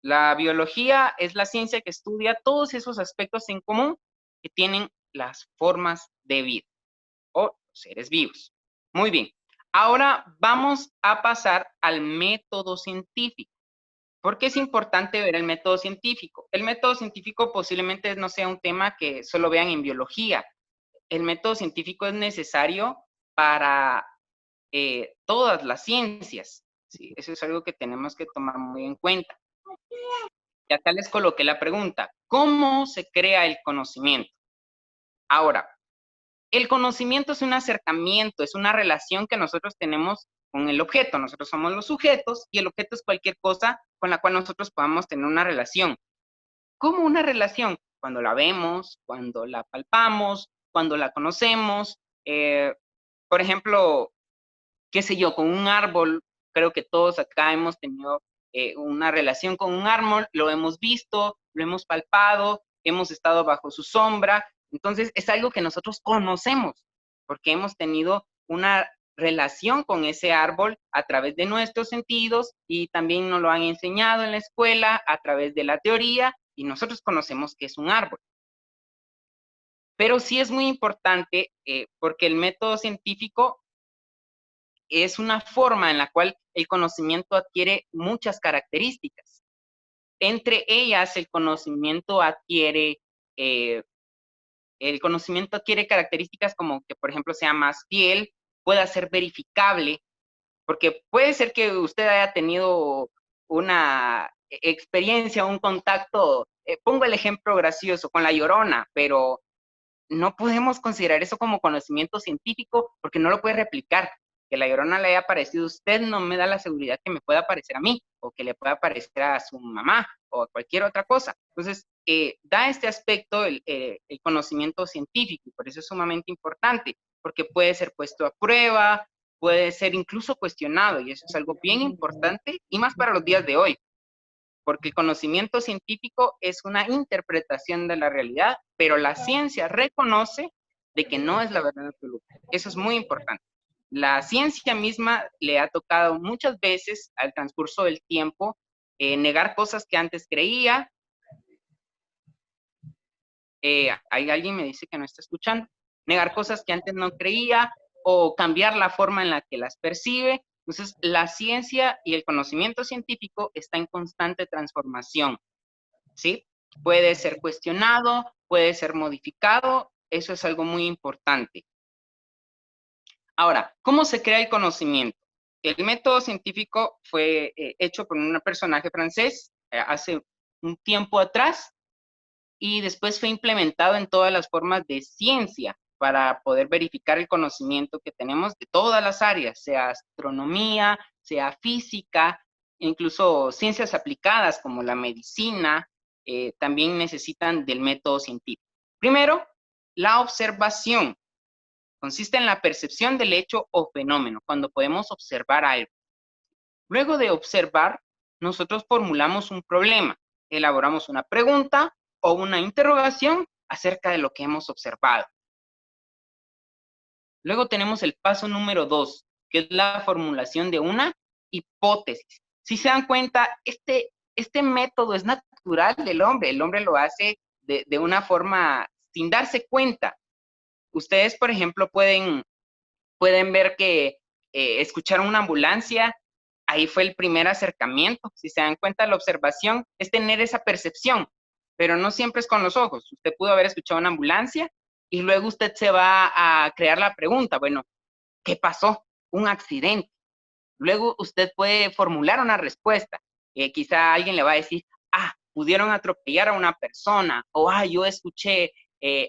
La biología es la ciencia que estudia todos esos aspectos en común que tienen las formas de vida o seres vivos. Muy bien. Ahora vamos a pasar al método científico. ¿Por qué es importante ver el método científico? El método científico posiblemente no sea un tema que solo vean en biología. El método científico es necesario para todas las ciencias. ¿Sí? Eso es algo que tenemos que tomar muy en cuenta. Y acá les coloqué la pregunta, ¿cómo se crea el conocimiento? Ahora, el conocimiento es un acercamiento, es una relación que nosotros tenemos con el objeto. Nosotros somos los sujetos y el objeto es cualquier cosa con la cual nosotros podamos tener una relación. ¿Cómo una relación? Cuando la vemos, cuando la palpamos, cuando la conocemos. Por ejemplo, qué sé yo, con un árbol, creo que todos acá hemos tenido una relación con un árbol, lo hemos visto, lo hemos palpado, hemos estado bajo su sombra. Entonces, es algo que nosotros conocemos, porque hemos tenido una relación con ese árbol a través de nuestros sentidos y también nos lo han enseñado en la escuela a través de la teoría y nosotros conocemos que es un árbol. Pero sí es muy importante porque el método científico es una forma en la cual el conocimiento adquiere muchas características. Entre ellas, eh, el conocimiento adquiere características como que, por ejemplo, sea más fiel, pueda ser verificable, porque puede ser que usted haya tenido una experiencia, un contacto, pongo el ejemplo gracioso con la Llorona, pero no podemos considerar eso como conocimiento científico porque no lo puede replicar. Que la Llorona le haya parecido a usted no me da la seguridad que me pueda parecer a mí o que le pueda parecer a su mamá o a cualquier otra cosa. Entonces, da este aspecto el conocimiento científico y por eso es sumamente importante porque puede ser puesto a prueba, puede ser incluso cuestionado y eso es algo bien importante y más para los días de hoy porque el conocimiento científico es una interpretación de la realidad, pero la ciencia reconoce de que no es la verdad absoluta. Eso es muy importante. La ciencia misma le ha tocado muchas veces al transcurso del tiempo negar cosas que antes creía. Hay alguien me dice que no está escuchando. Negar cosas que antes no creía o cambiar la forma en la que las percibe. Entonces, la ciencia y el conocimiento científico está en constante transformación. ¿Sí? Puede ser cuestionado, puede ser modificado, eso es algo muy importante. Ahora, ¿cómo se crea el conocimiento? El método científico fue hecho por un personaje francés hace un tiempo atrás y después fue implementado en todas las formas de ciencia para poder verificar el conocimiento que tenemos de todas las áreas, sea astronomía, sea física, incluso ciencias aplicadas como la medicina, también necesitan del método científico. Primero, la observación. Consiste en la percepción del hecho o fenómeno, cuando podemos observar algo. Luego de observar, nosotros formulamos un problema, elaboramos una pregunta o una interrogación acerca de lo que hemos observado. Luego tenemos el paso número 2, que es la formulación de una hipótesis. Si se dan cuenta, este método es natural del hombre. El hombre lo hace de una forma sin darse cuenta. Ustedes, por ejemplo, pueden ver que escucharon una ambulancia, ahí fue el primer acercamiento. Si se dan cuenta, la observación es tener esa percepción, pero no siempre es con los ojos. Usted pudo haber escuchado una ambulancia y luego usted se va a crear la pregunta, bueno, ¿qué pasó? Un accidente. Luego usted puede formular una respuesta. Quizá alguien le va a decir, pudieron atropellar a una persona, o yo escuché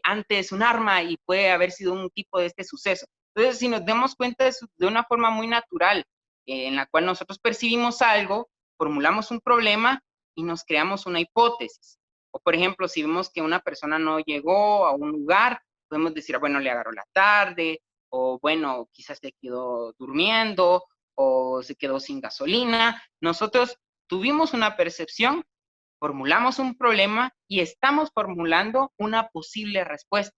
antes un arma y puede haber sido un tipo de este suceso. Entonces, si nos damos cuenta de una forma muy natural, en la cual nosotros percibimos algo, formulamos un problema y nos creamos una hipótesis. O, por ejemplo, si vemos que una persona no llegó a un lugar, podemos decir, bueno, le agarró la tarde, o bueno, quizás se quedó durmiendo, o se quedó sin gasolina. Nosotros tuvimos una percepción, formulamos un problema y estamos formulando una posible respuesta.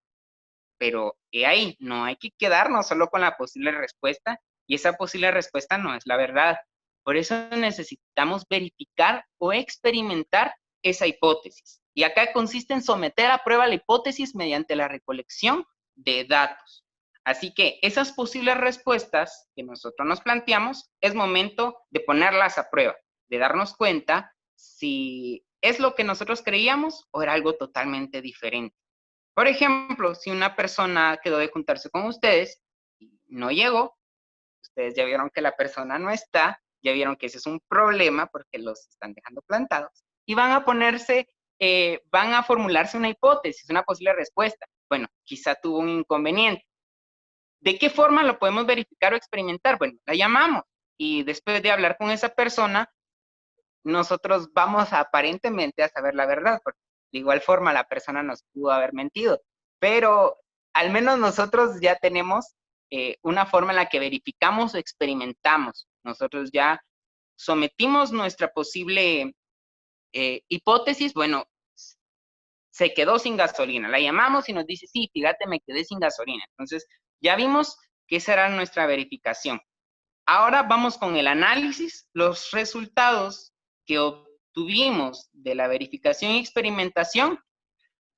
Pero ahí no hay que quedarnos solo con la posible respuesta y esa posible respuesta no es la verdad. Por eso necesitamos verificar o experimentar esa hipótesis. Y acá consiste en someter a prueba la hipótesis mediante la recolección de datos. Así que esas posibles respuestas que nosotros nos planteamos, es momento de ponerlas a prueba, de darnos cuenta si es lo que nosotros creíamos o era algo totalmente diferente. Por ejemplo, si una persona quedó de juntarse con ustedes y no llegó, ustedes ya vieron que la persona no está, ya vieron que ese es un problema porque los están dejando plantados y van a ponerse, van a formularse una hipótesis, una posible respuesta. Bueno, quizá tuvo un inconveniente. ¿De qué forma lo podemos verificar o experimentar? Bueno, la llamamos y después de hablar con esa persona, nosotros vamos aparentemente a saber la verdad, porque de igual forma la persona nos pudo haber mentido, pero al menos nosotros ya tenemos una forma en la que verificamos o experimentamos. Nosotros ya sometimos nuestra posible hipótesis, bueno, se quedó sin gasolina. La llamamos y nos dice, sí, fíjate, me quedé sin gasolina. Entonces, ya vimos que esa era nuestra verificación. Ahora vamos con el análisis. Los resultados que obtuvimos de la verificación y experimentación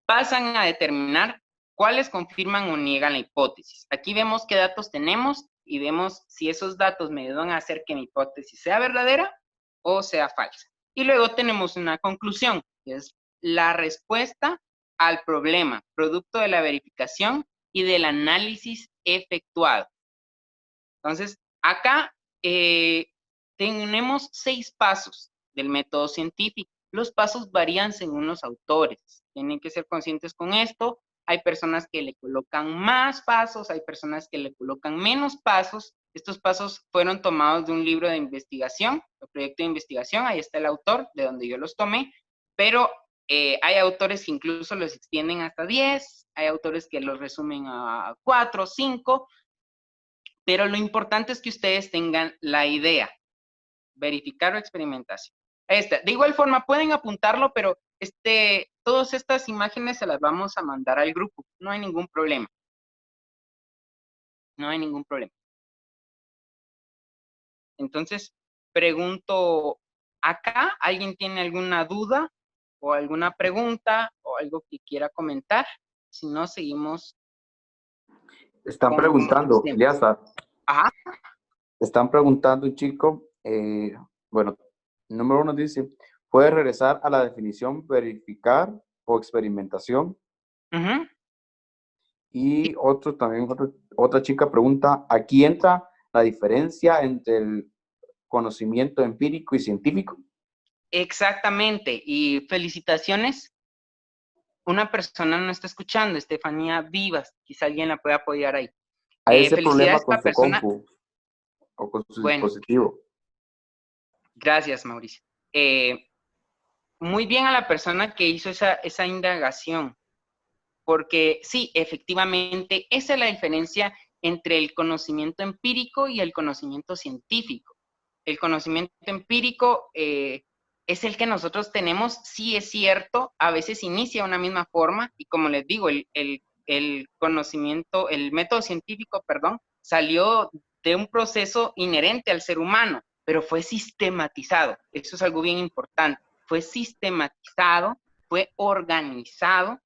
pasan a determinar cuáles confirman o niegan la hipótesis. Aquí vemos qué datos tenemos y vemos si esos datos me ayudan a hacer que mi hipótesis sea verdadera o sea falsa. Y luego tenemos una conclusión, que es la respuesta al problema, producto de la verificación y del análisis efectuado. Entonces, acá tenemos 6 pasos del método científico. Los pasos varían según los autores. Tienen que ser conscientes con esto. Hay personas que le colocan más pasos, hay personas que le colocan menos pasos. Estos pasos fueron tomados de un libro de investigación, el proyecto de investigación. Ahí está el autor de donde yo los tomé. Pero hay autores que incluso los extienden hasta 10, hay autores que los resumen a 4, 5. Pero lo importante es que ustedes tengan la idea, verificar o experimentación. De igual forma, pueden apuntarlo, pero todas estas imágenes se las vamos a mandar al grupo. No hay ningún problema. No hay ningún problema. Entonces, pregunto acá, ¿alguien tiene alguna duda o alguna pregunta o algo que quiera comentar? Si no, seguimos Están con preguntando, los temas. Eliazar. Ajá. Están preguntando, un chico, bueno, número 1 dice, ¿puede regresar a la definición verificar o experimentación? Uh-huh. Y otro también, otra chica pregunta, ¿aquí entra la diferencia entre el conocimiento empírico y científico? Exactamente. Y felicitaciones. Una persona no está escuchando, Estefanía Vivas, quizá alguien la pueda apoyar ahí. A ese problema Felicidades a con la su persona. compu o con su Bueno, dispositivo. gracias, Mauricio. Muy bien a la persona que hizo esa indagación, porque sí, efectivamente, esa es la diferencia entre el conocimiento empírico y el conocimiento científico. El conocimiento empírico es el que nosotros tenemos, sí es cierto, a veces inicia de una misma forma y como les digo, el conocimiento, el método científico, perdón, salió de un proceso inherente al ser humano, pero fue sistematizado. Eso es algo bien importante. Fue sistematizado, fue organizado,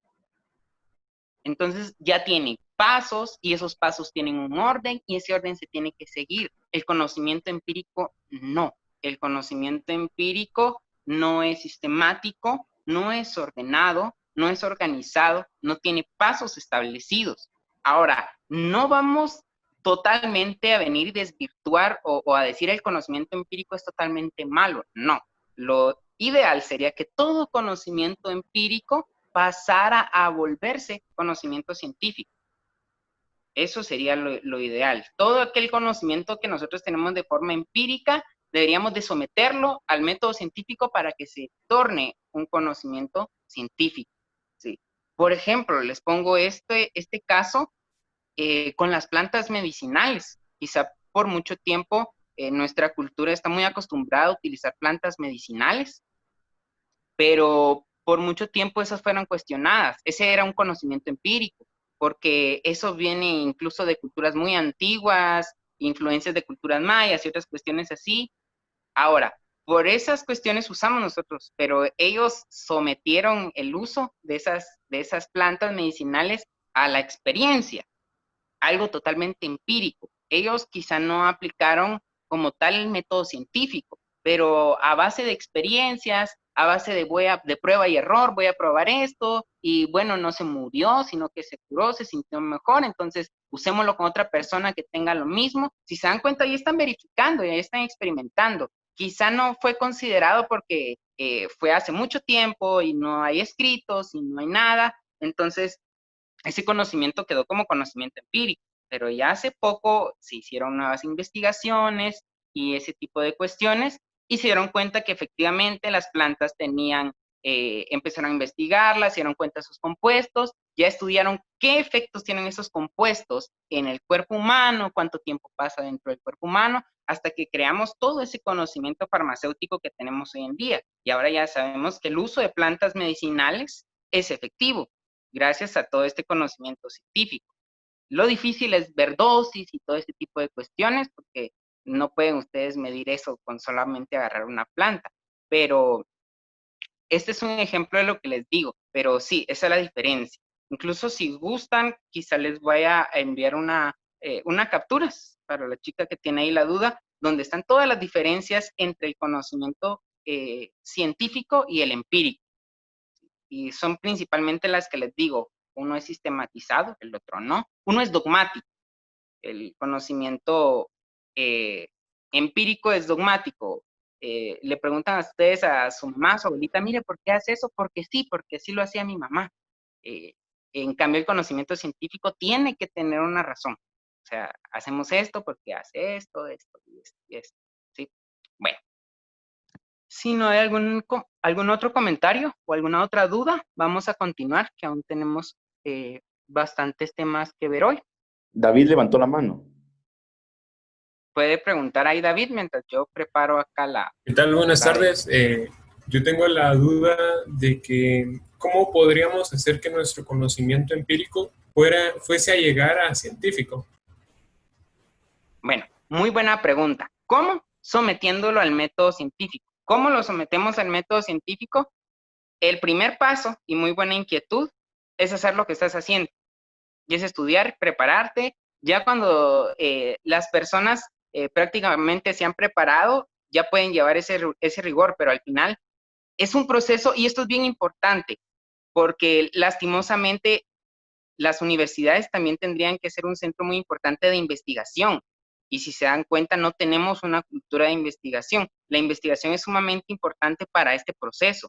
entonces ya tiene pasos y esos pasos tienen un orden y ese orden se tiene que seguir. El conocimiento empírico no. El conocimiento empírico no es sistemático, no es ordenado, no es organizado, no tiene pasos establecidos. Ahora, no vamos totalmente a venir y desvirtuar o a decir el conocimiento empírico es totalmente malo. No. Lo ideal sería que todo conocimiento empírico pasara a volverse conocimiento científico. Eso sería lo ideal. Todo aquel conocimiento que nosotros tenemos de forma empírica, deberíamos de someterlo al método científico para que se torne un conocimiento científico. ¿Sí? Por ejemplo, les pongo este caso con las plantas medicinales. Quizá por mucho tiempo nuestra cultura está muy acostumbrada a utilizar plantas medicinales, pero por mucho tiempo esas fueron cuestionadas. Ese era un conocimiento empírico, porque eso viene incluso de culturas muy antiguas, influencias de culturas mayas y otras cuestiones así, Ahora, por esas cuestiones usamos nosotros, pero ellos sometieron el uso de esas plantas medicinales a la experiencia, algo totalmente empírico. Ellos quizá no aplicaron como tal el método científico, pero a base de experiencias, a base de prueba y error, voy a probar esto, y bueno, no se murió, sino que se curó, se sintió mejor, entonces usémoslo con otra persona que tenga lo mismo. Si se dan cuenta, ya están verificando, ya están experimentando. Quizá no fue considerado porque fue hace mucho tiempo y no hay escritos y no hay nada, entonces ese conocimiento quedó como conocimiento empírico, pero ya hace poco se hicieron nuevas investigaciones y ese tipo de cuestiones y se dieron cuenta que efectivamente las plantas tenían, empezaron a investigarlas, se dieron cuenta de sus compuestos, ya estudiaron qué efectos tienen esos compuestos en el cuerpo humano, cuánto tiempo pasa dentro del cuerpo humano, hasta que creamos todo ese conocimiento farmacéutico que tenemos hoy en día. Y ahora ya sabemos que el uso de plantas medicinales es efectivo gracias a todo este conocimiento científico. Lo difícil es ver dosis y todo este tipo de cuestiones, porque no pueden ustedes medir eso con solamente agarrar una planta. Pero este es un ejemplo de lo que les digo, pero sí, esa es la diferencia. Incluso si gustan, quizá les voy a enviar una captura para la chica que tiene ahí la duda, donde están todas las diferencias entre el conocimiento científico y el empírico. Y son principalmente las que les digo, uno es sistematizado, el otro no. Uno es dogmático, el conocimiento eh, empírico es dogmático. Le preguntan a ustedes, a su mamá, a su abuelita, mire, ¿por qué hace eso? Porque sí lo hacía mi mamá. Eh, en cambio, el conocimiento científico tiene que tener una razón. O sea, hacemos esto porque hace esto, esto y esto y esto. ¿Sí? Bueno. Si no hay algún otro comentario o alguna otra duda, vamos a continuar, que aún tenemos bastantes temas que ver hoy. David levantó la mano. Puede preguntar ahí, David, mientras yo preparo acá la... ¿Qué tal? Buenas tardes. Yo tengo la duda de que cómo podríamos hacer que nuestro conocimiento empírico fuese a llegar a científico. Bueno, muy buena pregunta. ¿Cómo? Sometiéndolo al método científico. ¿Cómo lo sometemos al método científico? El primer paso, y muy buena inquietud, es hacer lo que estás haciendo. Y es estudiar, prepararte. Ya cuando las personas prácticamente se han preparado, ya pueden llevar ese rigor, pero al final es un proceso, y esto es bien importante, porque lastimosamente las universidades también tendrían que ser un centro muy importante de investigación. Y si se dan cuenta, no tenemos una cultura de investigación. La investigación es sumamente importante para este proceso.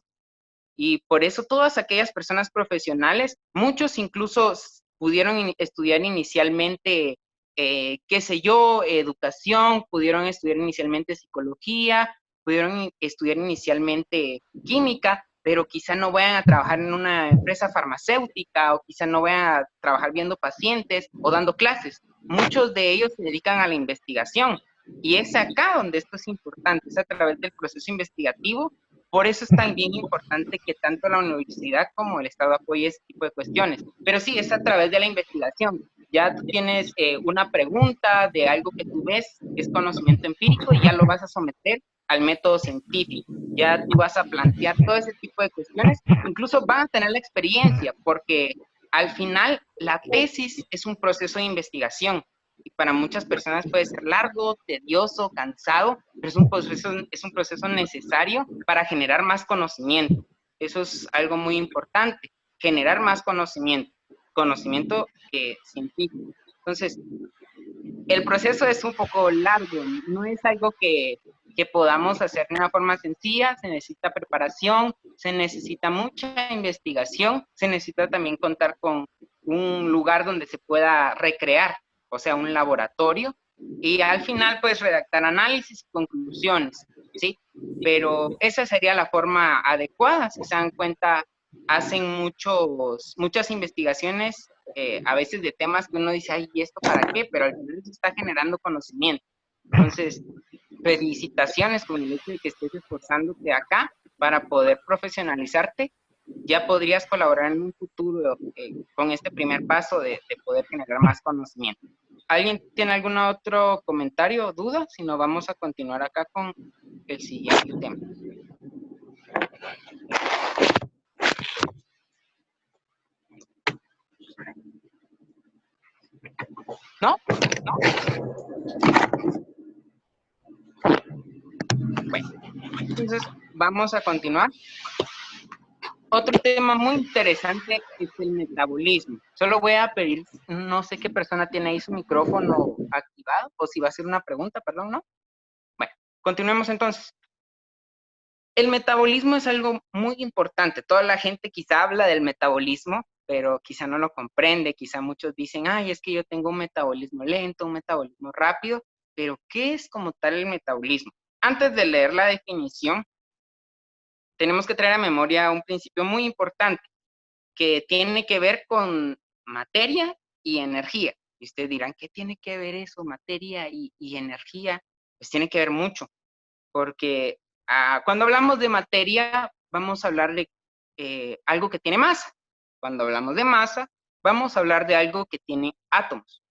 Y por eso todas aquellas personas profesionales, muchos incluso pudieron estudiar inicialmente, qué sé yo, educación, pudieron estudiar inicialmente psicología, pudieron estudiar inicialmente química, pero quizá no vayan a trabajar en una empresa farmacéutica o quizá no vayan a trabajar viendo pacientes o dando clases. Muchos de ellos se dedican a la investigación y es acá donde esto es importante, es a través del proceso investigativo. Por eso es tan bien importante que tanto la universidad como el Estado apoye ese tipo de cuestiones. Pero sí, es a través de la investigación. Ya tú tienes una pregunta de algo que tú ves, que es conocimiento empírico, y ya lo vas a someter al método científico. Ya tú vas a plantear todo ese tipo de cuestiones. Incluso van a tener la experiencia, porque al final la tesis es un proceso de investigación. Y para muchas personas puede ser largo, tedioso, cansado, pero es un proceso necesario para generar más conocimiento. Eso es algo muy importante, generar más conocimiento, conocimiento científico. Entonces, el proceso es un poco largo, no es algo que podamos hacer de una forma sencilla, se necesita preparación, se necesita mucha investigación, se necesita también contar con un lugar donde se pueda recrear, o sea, un laboratorio, y al final pues redactar análisis y conclusiones, ¿sí? Pero esa sería la forma adecuada. Si se dan cuenta, hacen muchas investigaciones, a veces de temas que uno dice, ay, ¿y esto para qué? Pero al final se está generando conocimiento. Entonces, felicitaciones con el hecho de que estés esforzándote acá para poder profesionalizarte. Ya podrías colaborar en un futuro con este primer paso de poder generar más conocimiento. ¿Alguien tiene algún otro comentario o duda? Si no, vamos a continuar acá con el siguiente tema. ¿No? Bueno, entonces vamos a continuar. Otro tema muy interesante es el metabolismo. Solo voy a pedir, no sé qué persona tiene ahí su micrófono activado, o si va a hacer una pregunta, perdón, ¿no? Bueno, continuemos entonces. El metabolismo es algo muy importante. Toda la gente quizá habla del metabolismo, pero quizá no lo comprende. Quizá muchos dicen, ay, es que yo tengo un metabolismo lento, un metabolismo rápido, pero ¿qué es como tal el metabolismo? Antes de leer la definición, tenemos que traer a memoria un principio muy importante que tiene que ver con materia y energía. Y ustedes dirán, ¿qué tiene que ver eso, materia y energía? Pues tiene que ver mucho, porque cuando hablamos de materia, vamos a hablar de algo que tiene masa. Cuando hablamos de masa, vamos a hablar de algo que tiene átomos.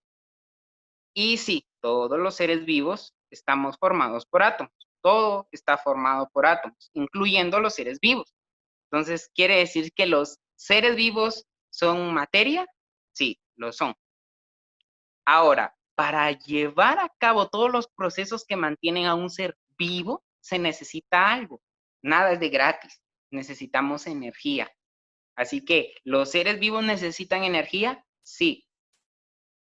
Y sí, todos los seres vivos estamos formados por átomos. Todo está formado por átomos, incluyendo los seres vivos. Entonces, ¿quiere decir que los seres vivos son materia? Sí, lo son. Ahora, para llevar a cabo todos los procesos que mantienen a un ser vivo, se necesita algo. Nada es de gratis. Necesitamos energía. Así que, ¿los seres vivos necesitan energía? Sí.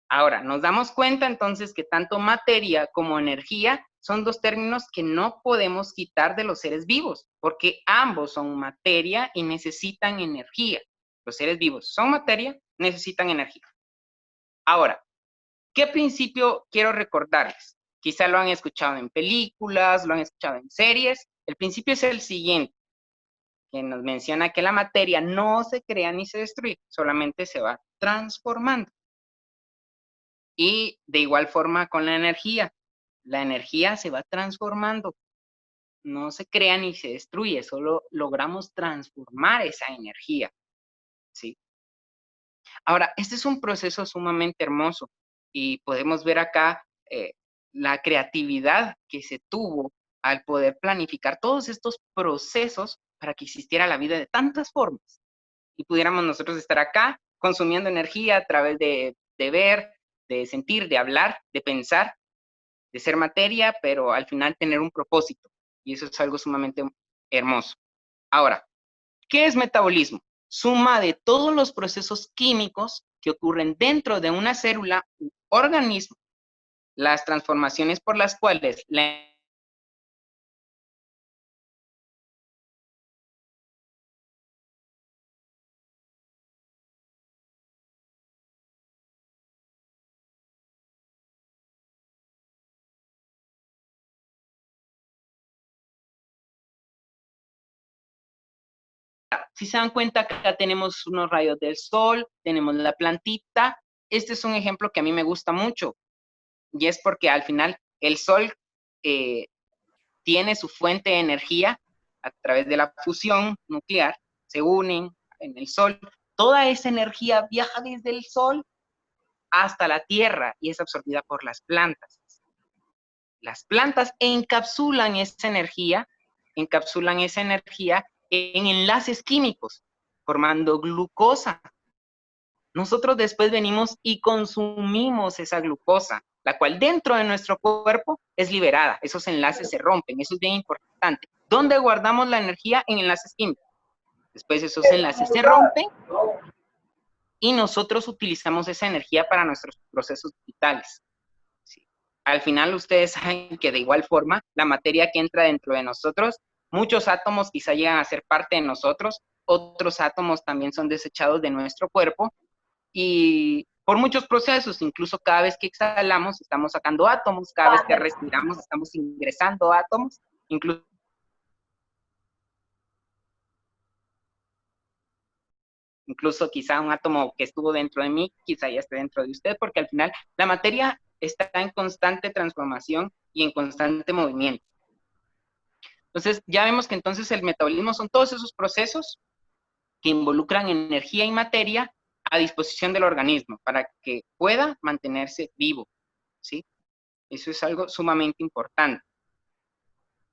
Ahora, nos damos cuenta entonces que tanto materia como energía son dos términos que no podemos quitar de los seres vivos, porque ambos son materia y necesitan energía. Los seres vivos son materia, necesitan energía. Ahora, ¿qué principio quiero recordarles? Quizá lo han escuchado en películas, lo han escuchado en series. El principio es el siguiente, que nos menciona que la materia no se crea ni se destruye, solamente se va transformando. Y de igual forma con la energía se va transformando, no se crea ni se destruye, solo logramos transformar esa energía, ¿sí? Ahora, este es un proceso sumamente hermoso y podemos ver acá la creatividad que se tuvo al poder planificar todos estos procesos para que existiera la vida de tantas formas y pudiéramos nosotros estar acá consumiendo energía a través de ver, de sentir, de hablar, de pensar, de ser materia, pero al final tener un propósito. Y eso es algo sumamente hermoso. Ahora, ¿qué es metabolismo? Suma de todos los procesos químicos que ocurren dentro de una célula u organismo, las transformaciones por las cuales la si se dan cuenta, acá tenemos unos rayos del sol, tenemos la plantita. Este es un ejemplo que a mí me gusta mucho, y es porque al final el sol tiene su fuente de energía a través de la fusión nuclear, se unen en el sol. Toda esa energía viaja desde el sol hasta la tierra y es absorbida por las plantas. Las plantas encapsulan esa energía en enlaces químicos, formando glucosa. Nosotros después venimos y consumimos esa glucosa, la cual dentro de nuestro cuerpo es liberada. Esos enlaces se rompen, eso es bien importante. ¿Dónde guardamos la energía? En enlaces químicos. Después esos enlaces se rompen y nosotros utilizamos esa energía para nuestros procesos vitales. Sí. Al final ustedes saben que de igual forma la materia que entra dentro de nosotros, muchos átomos quizá llegan a ser parte de nosotros, otros átomos también son desechados de nuestro cuerpo y por muchos procesos, incluso cada vez que exhalamos estamos sacando átomos, cada vez que respiramos estamos ingresando átomos, incluso quizá un átomo que estuvo dentro de mí, quizá ya esté dentro de usted, porque al final la materia está en constante transformación y en constante movimiento. Entonces, ya vemos que entonces el metabolismo son todos esos procesos que involucran energía y materia a disposición del organismo para que pueda mantenerse vivo, ¿sí? Eso es algo sumamente importante.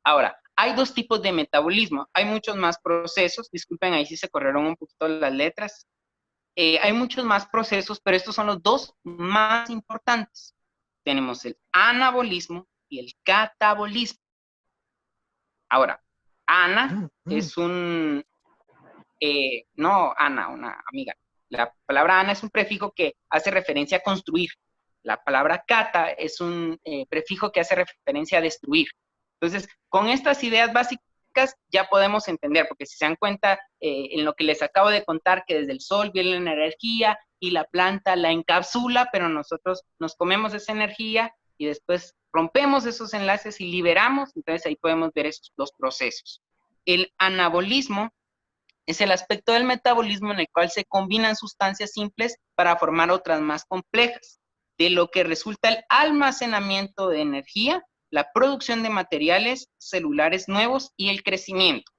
Ahora, Hay dos tipos de metabolismo. Hay muchos más procesos. Disculpen, ahí sí se corrieron un poquito las letras. Hay muchos más procesos, pero estos son los dos más importantes. Tenemos el anabolismo y el catabolismo. Ahora, ana es un... no, Ana, una amiga. La palabra ana es un prefijo que hace referencia a construir. La palabra cata es un prefijo que hace referencia a destruir. Entonces, con estas ideas básicas ya podemos entender, porque si se dan cuenta en lo que les acabo de contar, que desde el sol viene la energía y la planta la encapsula, pero nosotros nos comemos esa energía y después rompemos esos enlaces y liberamos, entonces ahí podemos ver esos dos procesos. El anabolismo es el aspecto del metabolismo en el cual se combinan sustancias simples para formar otras más complejas, de lo que resulta el almacenamiento de energía, la producción de materiales celulares nuevos y el crecimiento.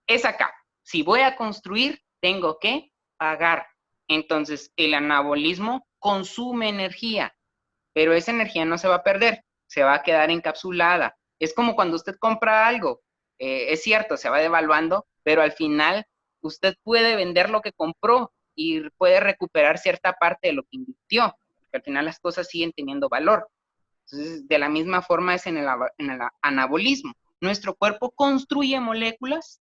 Es acá. Si voy a construir, tengo que pagar. Entonces, el anabolismo consume energía, pero esa energía no se va a perder, se va a quedar encapsulada. Es como cuando usted compra algo. Es cierto, se va devaluando, pero al final usted puede vender lo que compró y puede recuperar cierta parte de lo que invirtió, porque al final las cosas siguen teniendo valor. Entonces, de la misma forma es en el anabolismo. Nuestro cuerpo construye moléculas,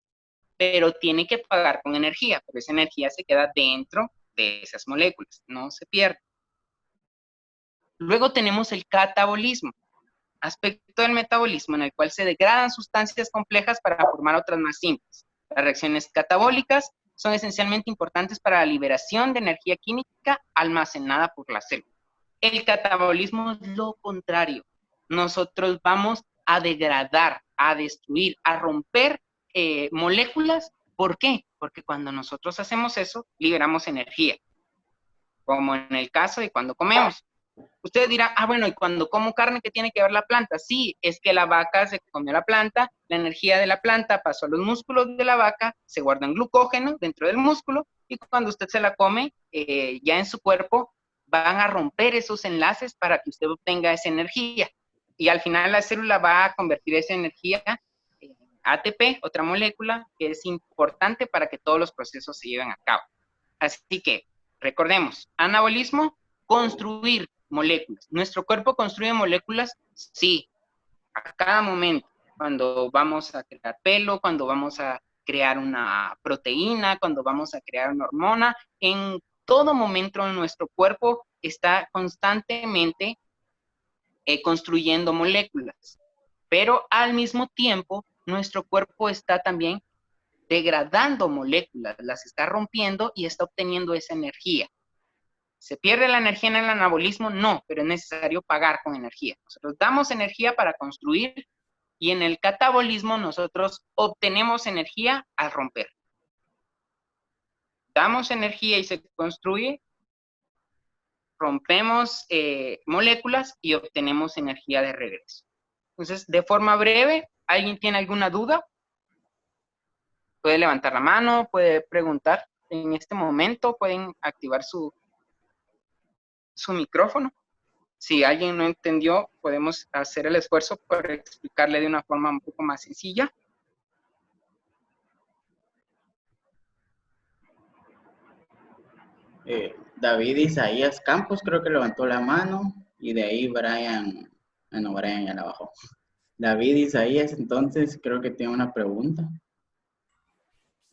pero tiene que pagar con energía, pero esa energía se queda dentro de esas moléculas, no se pierde. Luego tenemos el catabolismo, aspecto del metabolismo en el cual se degradan sustancias complejas para formar otras más simples. Las reacciones catabólicas son esencialmente importantes para la liberación de energía química almacenada por la célula. El catabolismo es lo contrario. Nosotros vamos a degradar, a destruir, a romper moléculas. ¿Por qué? Porque cuando nosotros hacemos eso, liberamos energía, como en el caso de cuando comemos. Usted dirá, bueno, ¿y cuando como carne, qué tiene que ver la planta? Sí, es que la vaca se comió la planta, la energía de la planta pasó a los músculos de la vaca, se guarda en glucógeno dentro del músculo, y cuando usted se la come, ya en su cuerpo van a romper esos enlaces para que usted obtenga esa energía. Y al final la célula va a convertir esa energía en ATP, otra molécula, que es importante para que todos los procesos se lleven a cabo. Así que, recordemos, anabolismo, construir moléculas. ¿Nuestro cuerpo construye moléculas? Sí, a cada momento. Cuando vamos a crear pelo, cuando vamos a crear una proteína, cuando vamos a crear una hormona, en todo momento nuestro cuerpo está constantemente construyendo moléculas. Pero al mismo tiempo, nuestro cuerpo está también degradando moléculas, las está rompiendo y está obteniendo esa energía. ¿Se pierde la energía en el anabolismo? No, pero es necesario pagar con energía. Nosotros damos energía para construir y en el catabolismo nosotros obtenemos energía al romper. Damos energía y se construye, rompemos moléculas y obtenemos energía de regreso. Entonces, de forma breve, ¿alguien tiene alguna duda? Puede levantar la mano, puede preguntar en este momento, pueden activar su micrófono. Si alguien no entendió, podemos hacer el esfuerzo por explicarle de una forma un poco más sencilla. David Isaías Campos creo que levantó la mano y de ahí Brian, bueno, Brian ya la bajó. David Isaías, entonces creo que tiene una pregunta.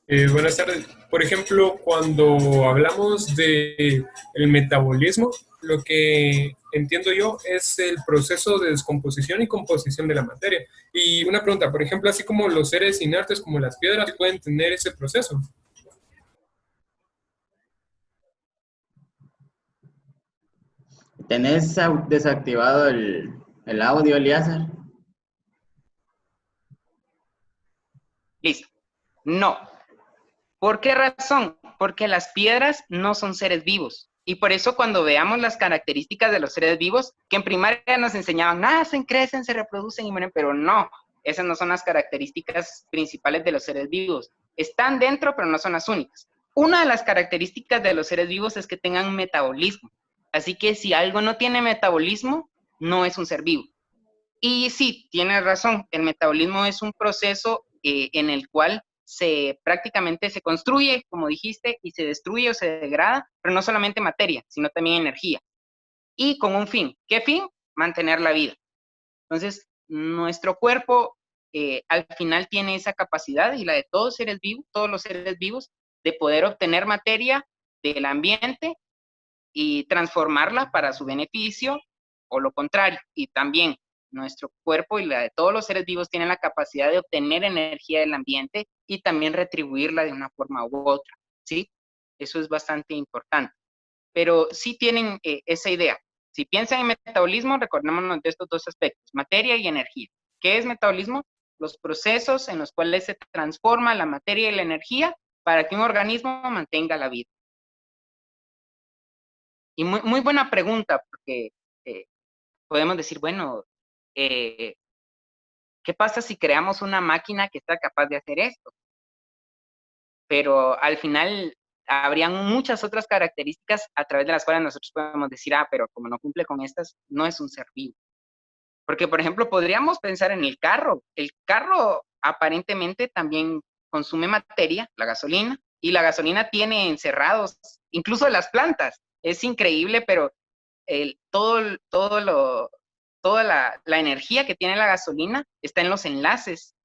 Buenas tardes. Por ejemplo, cuando hablamos de el metabolismo, lo que entiendo yo es el proceso de descomposición y composición de la materia. Y una pregunta, por ejemplo, así como los seres inertes como las piedras pueden tener ese proceso. ¿Tenés desactivado el audio, Eliazar? Listo. No. ¿Por qué razón? Porque las piedras no son seres vivos. Y por eso cuando veamos las características de los seres vivos, que en primaria nos enseñaban, nacen, crecen, se reproducen y mueren, pero no. Esas no son las características principales de los seres vivos. Están dentro, pero no son las únicas. Una de las características de los seres vivos es que tengan metabolismo. Así que si algo no tiene metabolismo, no es un ser vivo. Y sí, tienes razón, el metabolismo es un proceso en el cual prácticamente se construye, como dijiste, y se destruye o se degrada, pero no solamente materia, sino también energía. Y con un fin. ¿Qué fin? Mantener la vida. Entonces, nuestro cuerpo al final tiene esa capacidad, y la de todos los seres vivos, de poder obtener materia del ambiente y transformarla para su beneficio, o lo contrario. Y también nuestro cuerpo y la de todos los seres vivos tienen la capacidad de obtener energía del ambiente y también retribuirla de una forma u otra, ¿sí? Eso es bastante importante. Pero sí tienen esa idea. Si piensan en metabolismo, recordémonos de estos dos aspectos, materia y energía. ¿Qué es metabolismo? Los procesos en los cuales se transforma la materia y la energía para que un organismo mantenga la vida. Y muy buena pregunta, porque podemos decir, bueno, ¿qué pasa si creamos una máquina que está capaz de hacer esto? Pero al final habrían muchas otras características a través de las cuales nosotros podemos decir, pero como no cumple con estas, no es un ser vivo. Porque, por ejemplo, podríamos pensar en el carro. El carro aparentemente también consume materia, la gasolina, y la gasolina tiene encerrados incluso las plantas. Es increíble, pero toda la energía que tiene la gasolina está en los enlaces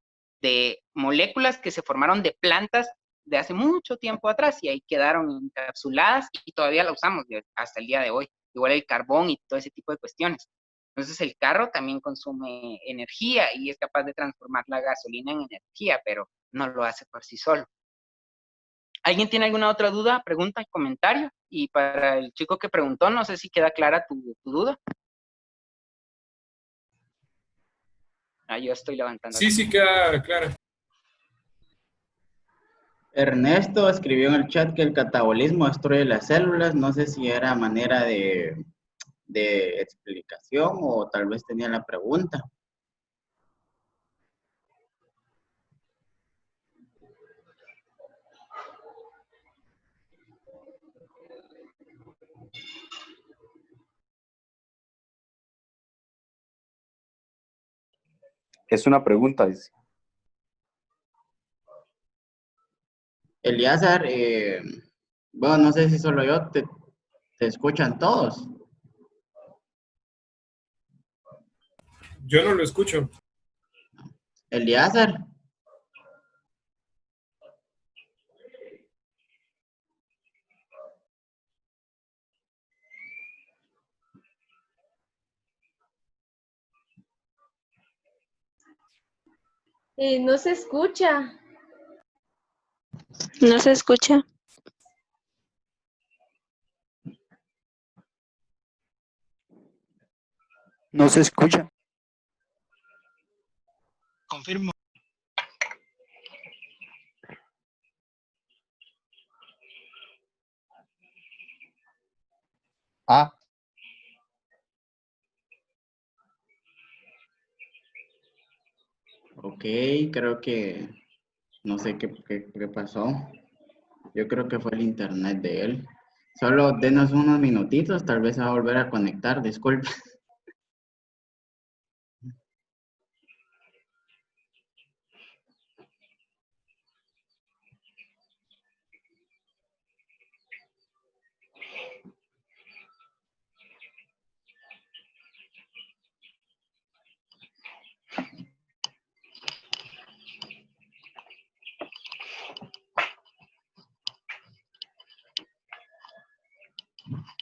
de moléculas que se formaron de plantas de hace mucho tiempo atrás, y ahí quedaron encapsuladas y todavía la usamos hasta el día de hoy. Igual el carbón y todo ese tipo de cuestiones. Entonces el carro también consume energía y es capaz de transformar la gasolina en energía, pero no lo hace por sí solo. ¿Alguien tiene alguna otra duda, pregunta, comentario? Y para el chico que preguntó, no sé si queda clara tu duda. Yo estoy levantando. Sí, queda clara. Ernesto escribió en el chat que el catabolismo destruye las células. No sé si era manera de explicación o tal vez tenía la pregunta. Es una pregunta, dice. Eliazar, bueno, no sé si solo yo, te escuchan todos. Yo no lo escucho. Eliazar. No se escucha. No se escucha. No se escucha. Confirmo. Ah, Ok, creo que no sé qué pasó. Yo creo que fue el internet de él. Solo denos unos minutitos, tal vez se va a volver a conectar, disculpe.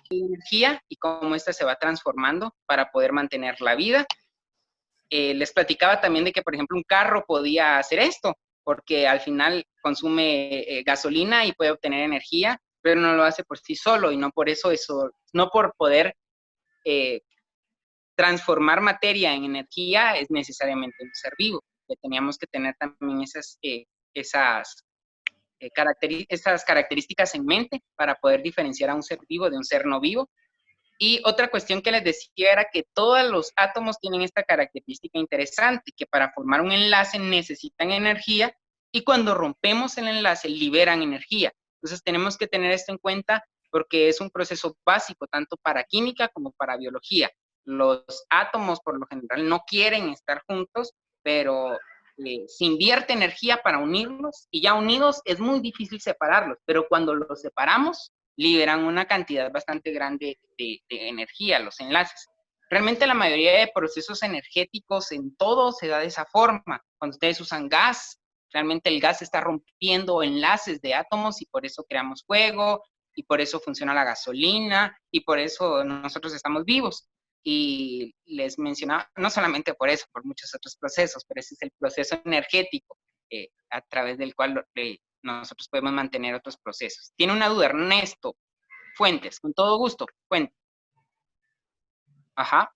Energía y cómo ésta se va transformando para poder mantener la vida. Les platicaba también de que, por ejemplo, un carro podía hacer esto, porque al final consume gasolina y puede obtener energía, pero no lo hace por sí solo, y no por no por poder transformar materia en energía es necesariamente un ser vivo. Que teníamos que tener también esas características en mente para poder diferenciar a un ser vivo de un ser no vivo. Y otra cuestión que les decía era que todos los átomos tienen esta característica interesante, que para formar un enlace necesitan energía, y cuando rompemos el enlace liberan energía. Entonces tenemos que tener esto en cuenta porque es un proceso básico tanto para química como para biología. Los átomos por lo general no quieren estar juntos, pero se invierte energía para unirlos y ya unidos es muy difícil separarlos, pero cuando los separamos liberan una cantidad bastante grande de energía, los enlaces. Realmente la mayoría de procesos energéticos en todo se da de esa forma. Cuando ustedes usan gas, realmente el gas está rompiendo enlaces de átomos y por eso creamos fuego, y por eso funciona la gasolina, y por eso nosotros estamos vivos. Y les mencionaba, no solamente por eso, por muchos otros procesos, pero ese es el proceso energético a través del cual nosotros podemos mantener otros procesos. ¿Tiene una duda, Ernesto? Fuentes, con todo gusto, Fuentes. Ajá.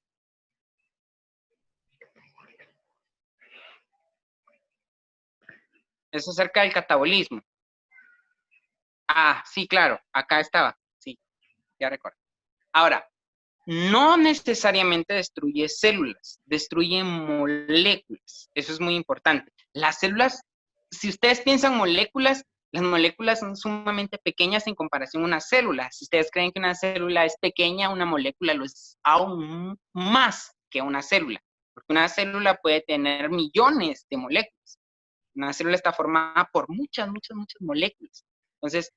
Eso acerca del catabolismo. Ah, sí, claro, acá estaba, sí, ya recuerdo. Ahora, no necesariamente destruye células, destruye moléculas. Eso es muy importante. Las células, si ustedes piensan moléculas, las moléculas son sumamente pequeñas en comparación a una célula. Si ustedes creen que una célula es pequeña, una molécula lo es aún más que una célula. Porque una célula puede tener millones de moléculas. Una célula está formada por muchas moléculas. Entonces,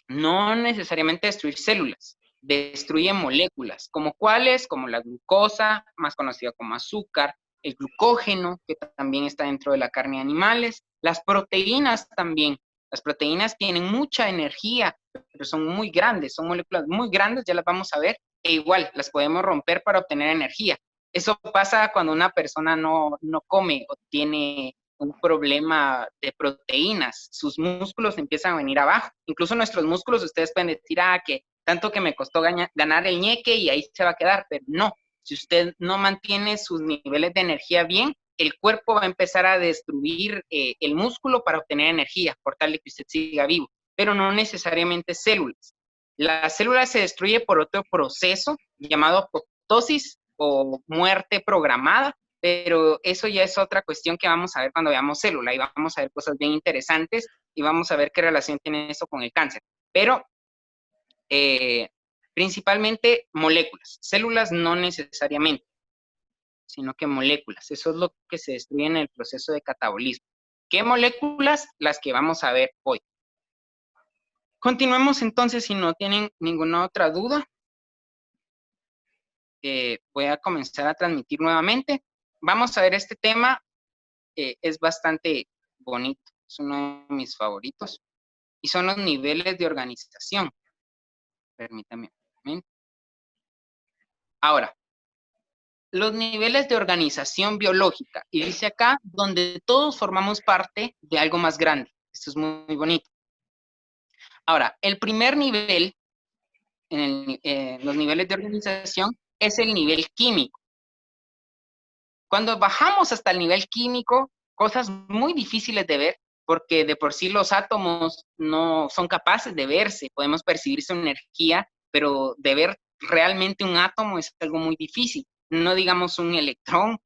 no necesariamente destruir células, destruye moléculas, como cuáles, como la glucosa, más conocida como azúcar, el glucógeno, que también está dentro de la carne de animales, las proteínas también. Las proteínas tienen mucha energía, pero son muy grandes, son moléculas muy grandes, ya las vamos a ver, e igual las podemos romper para obtener energía. Eso pasa cuando una persona no come o tiene un problema de proteínas, sus músculos empiezan a venir abajo. Incluso nuestros músculos, ustedes pueden decir, que tanto que me costó ganar el ñeque y ahí se va a quedar, pero no. Si usted no mantiene sus niveles de energía bien, el cuerpo va a empezar a destruir el músculo para obtener energía, por tal de que usted siga vivo, pero no necesariamente células. La célula se destruye por otro proceso llamado apoptosis o muerte programada, pero eso ya es otra cuestión que vamos a ver cuando veamos célula, y vamos a ver cosas bien interesantes, y vamos a ver qué relación tiene eso con el cáncer. Pero principalmente moléculas, células no necesariamente, sino que moléculas. Eso es lo que se destruye en el proceso de catabolismo. ¿Qué moléculas? Las que vamos a ver hoy. Continuemos entonces, si no tienen ninguna otra duda. Voy a comenzar a transmitir nuevamente. Vamos a ver este tema, es bastante bonito, es uno de mis favoritos, y son los niveles de organización. Permítame un momento. Ahora, los niveles de organización biológica, y dice acá, donde todos formamos parte de algo más grande. Esto es muy bonito. Ahora, el primer nivel, en los niveles de organización, es el nivel químico. Cuando bajamos hasta el nivel químico, cosas muy difíciles de ver, porque de por sí los átomos no son capaces de verse, podemos percibir su energía, pero de ver realmente un átomo es algo muy difícil, no digamos un electrón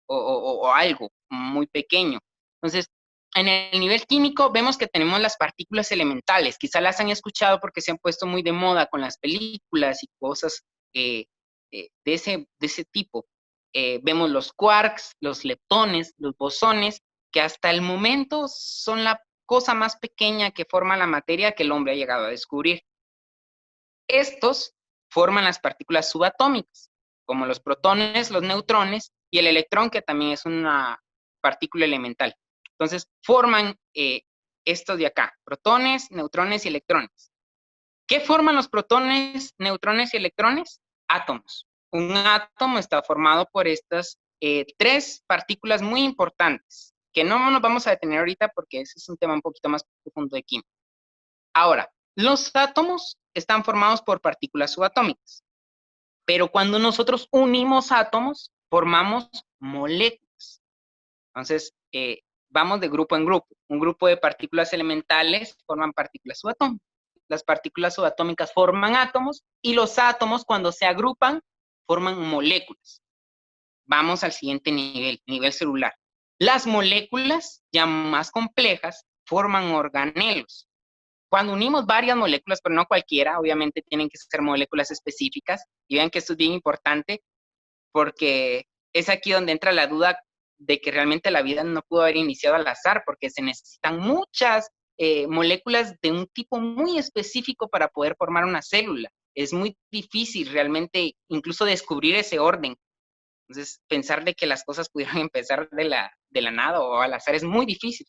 o algo muy pequeño. Entonces, en el nivel químico vemos que tenemos las partículas elementales, quizá las han escuchado porque se han puesto muy de moda con las películas y cosas de ese tipo. Vemos los quarks, los leptones, los bosones, que hasta el momento son la cosa más pequeña que forma la materia que el hombre ha llegado a descubrir. Estos forman las partículas subatómicas, como los protones, los neutrones y el electrón, que también es una partícula elemental. Entonces, forman estos de acá, protones, neutrones y electrones. ¿Qué forman los protones, neutrones y electrones? Átomos. Un átomo está formado por estas tres partículas muy importantes, que no nos vamos a detener ahorita porque ese es un tema un poquito más profundo de química. Ahora, los átomos están formados por partículas subatómicas, pero cuando nosotros unimos átomos, formamos moléculas. Entonces, vamos de grupo en grupo. Un grupo de partículas elementales forman partículas subatómicas. Las partículas subatómicas forman átomos, y los átomos, cuando se agrupan, forman moléculas. Vamos al siguiente nivel, nivel celular. Las moléculas, ya más complejas, forman organelos. Cuando unimos varias moléculas, pero no cualquiera, obviamente tienen que ser moléculas específicas, y vean que esto es bien importante, porque es aquí donde entra la duda de que realmente la vida no pudo haber iniciado al azar, porque se necesitan muchas moléculas de un tipo muy específico para poder formar una célula. Es muy difícil realmente incluso descubrir ese orden. Entonces, pensar de que las cosas pudieran empezar de la nada o al azar es muy difícil.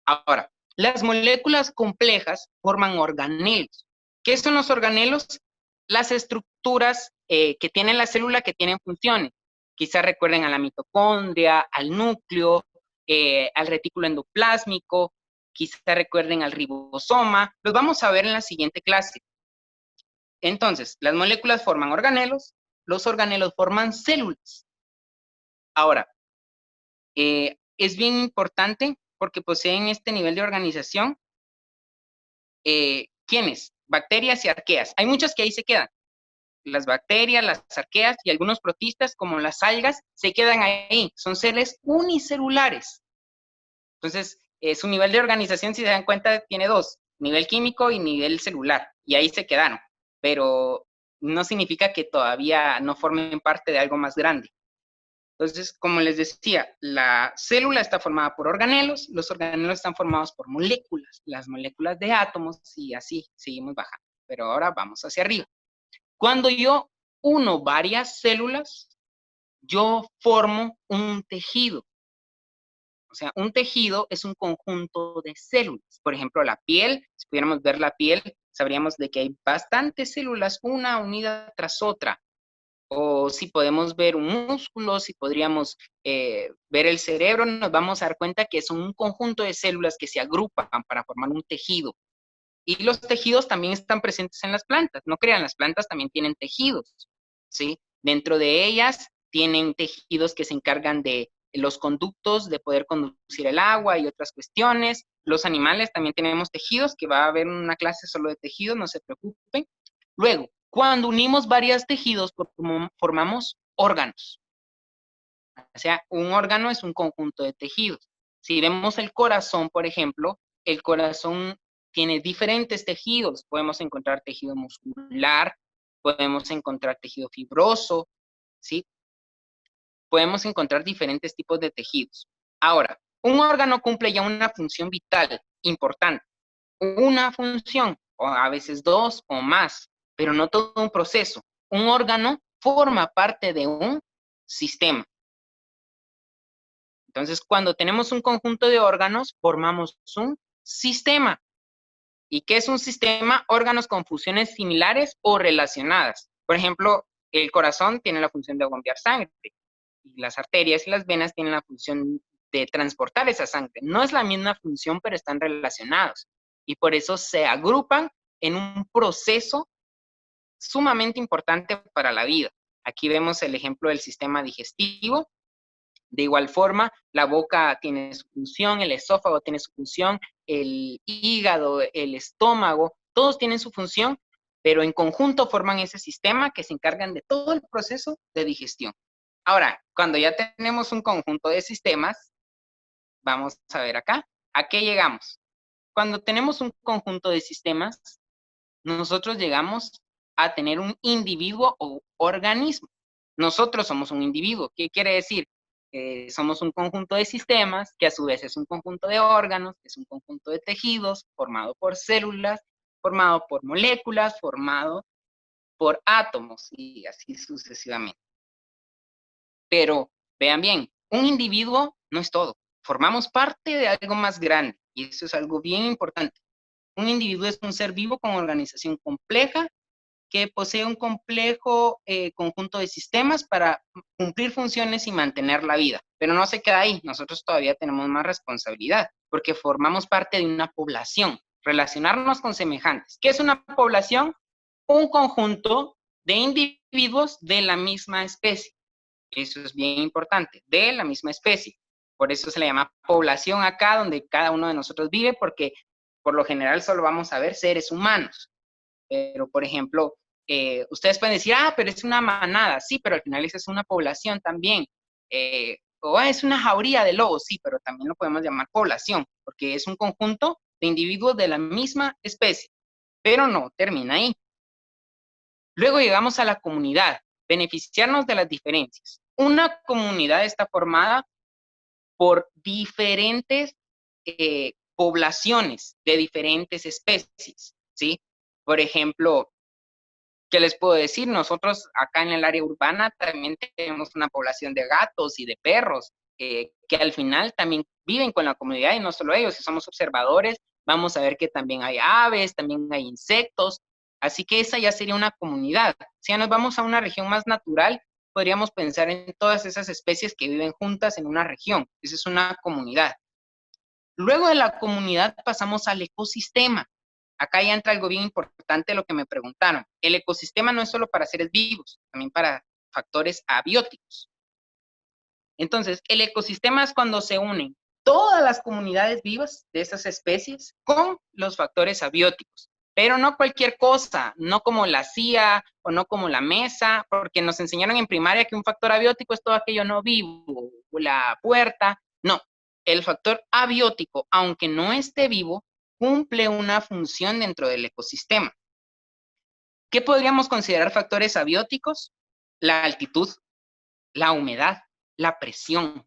Ahora, las moléculas complejas forman organelos. ¿Qué son los organelos? Las estructuras que tiene la célula que tienen funciones. Quizás recuerden a la mitocondria, al núcleo, al retículo endoplásmico, quizás recuerden al ribosoma. Los vamos a ver en la siguiente clase. Entonces, las moléculas forman organelos, los organelos forman células. Ahora, es bien importante porque poseen este nivel de organización. ¿Quiénes? Bacterias y arqueas. Hay muchas que ahí se quedan. Las bacterias, las arqueas y algunos protistas como las algas se quedan ahí. Son seres unicelulares. Entonces, su nivel de organización, si se dan cuenta, tiene dos. Nivel químico y nivel celular. Y ahí se quedaron. Pero no significa que todavía no formen parte de algo más grande. Entonces, como les decía, la célula está formada por organelos, los organelos están formados por moléculas, las moléculas de átomos, y así seguimos bajando. Pero ahora vamos hacia arriba. Cuando yo uno varias células, yo formo un tejido. O sea, un tejido es un conjunto de células. Por ejemplo, la piel, si pudiéramos ver la piel, sabríamos de que hay bastantes células, una unida tras otra. O si podemos ver un músculo, si podríamos ver el cerebro, nos vamos a dar cuenta que son un conjunto de células que se agrupan para formar un tejido. Y los tejidos también están presentes en las plantas. No crean, las plantas también tienen tejidos, ¿sí? Dentro de ellas tienen tejidos que se encargan de los conductos, de poder conducir el agua y otras cuestiones. Los animales también tenemos tejidos, que va a haber una clase solo de tejidos, no se preocupen. Luego, cuando unimos varios tejidos, formamos órganos. O sea, un órgano es un conjunto de tejidos. Si vemos el corazón, por ejemplo, el corazón tiene diferentes tejidos. Podemos encontrar tejido muscular, podemos encontrar tejido fibroso, ¿sí? Podemos encontrar diferentes tipos de tejidos. Ahora, un órgano cumple ya una función vital importante. Una función, o a veces dos o más, pero no todo un proceso. Un órgano forma parte de un sistema. Entonces, cuando tenemos un conjunto de órganos, formamos un sistema. ¿Y qué es un sistema? Órganos con funciones similares o relacionadas. Por ejemplo, el corazón tiene la función de bombear sangre. Y las arterias y las venas tienen la función de transportar esa sangre. No es la misma función, pero están relacionados. Y por eso se agrupan en un proceso sumamente importante para la vida. Aquí vemos el ejemplo del sistema digestivo. De igual forma, la boca tiene su función, el esófago tiene su función, el hígado, el estómago, todos tienen su función, pero en conjunto forman ese sistema que se encargan de todo el proceso de digestión. Ahora, cuando ya tenemos un conjunto de sistemas, vamos a ver acá, ¿a qué llegamos? Cuando tenemos un conjunto de sistemas, nosotros llegamos a tener un individuo o organismo. Nosotros somos un individuo. ¿Qué quiere decir? Somos un conjunto de sistemas, que a su vez es un conjunto de órganos, que es un conjunto de tejidos, formado por células, formado por moléculas, formado por átomos, y así sucesivamente. Pero vean bien, un individuo no es todo. Formamos parte de algo más grande, y eso es algo bien importante. Un individuo es un ser vivo con organización compleja que posee un complejo conjunto de sistemas para cumplir funciones y mantener la vida. Pero no se queda ahí, nosotros todavía tenemos más responsabilidad, porque formamos parte de una población, relacionarnos con semejantes. ¿Qué es una población? Un conjunto de individuos de la misma especie. Eso es bien importante, de la misma especie. Por eso se le llama población acá, donde cada uno de nosotros vive, porque por lo general solo vamos a ver seres humanos. Pero, por ejemplo, ustedes pueden decir, pero es una manada. Sí, pero al final esa es una población también. O es una jauría de lobos. Sí, pero también lo podemos llamar población, porque es un conjunto de individuos de la misma especie. Pero no termina ahí. Luego llegamos a la comunidad. beneficiarnos de las diferencias. Una comunidad está formada por diferentes poblaciones de diferentes especies, ¿sí? Por ejemplo, ¿qué les puedo decir? Nosotros acá en el área urbana también tenemos una población de gatos y de perros que al final también viven con la comunidad y no solo ellos, si somos observadores, vamos a ver que también hay aves, también hay insectos, así que esa ya sería una comunidad. Si ya nos vamos a una región más natural, podríamos pensar en todas esas especies que viven juntas en una región. Esa es una comunidad. Luego de la comunidad pasamos al ecosistema. Acá ya entra algo bien importante lo que me preguntaron. El ecosistema no es solo para seres vivos, también para factores abióticos. Entonces, el ecosistema es cuando se unen todas las comunidades vivas de esas especies con los factores abióticos. Pero no cualquier cosa, no como la silla o no como la mesa, porque nos enseñaron en primaria que un factor abiótico es todo aquello no vivo, o la puerta. No, el factor abiótico, aunque no esté vivo, cumple una función dentro del ecosistema. ¿Qué podríamos considerar factores abióticos? La altitud, la humedad, la presión,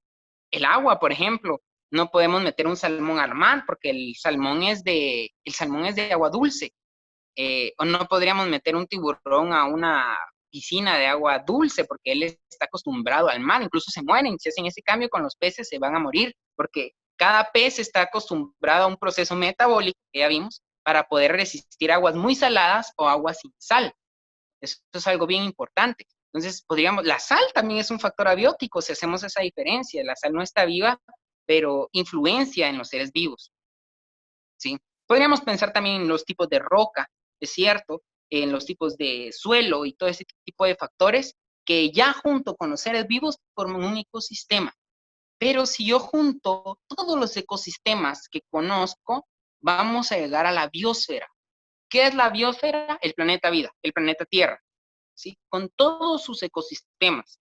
el agua, por ejemplo. No podemos meter un salmón al mar porque el salmón es de agua dulce. O no podríamos meter un tiburón a una piscina de agua dulce porque él está acostumbrado al mar, incluso se mueren. Si hacen ese cambio con los peces, se van a morir porque cada pez está acostumbrado a un proceso metabólico, que ya vimos, para poder resistir aguas muy saladas o aguas sin sal. Eso es algo bien importante. Entonces, la sal también es un factor abiótico, si hacemos esa diferencia. La sal no está viva, pero influencia en los seres vivos, ¿sí? Podríamos pensar también en los tipos de roca, es cierto, en los tipos de suelo y todo ese tipo de factores que ya junto con los seres vivos forman un ecosistema. Pero si yo junto todos los ecosistemas que conozco, vamos a llegar a la biosfera. ¿Qué es la biosfera? El planeta vida, el planeta Tierra, ¿sí? Con todos sus ecosistemas.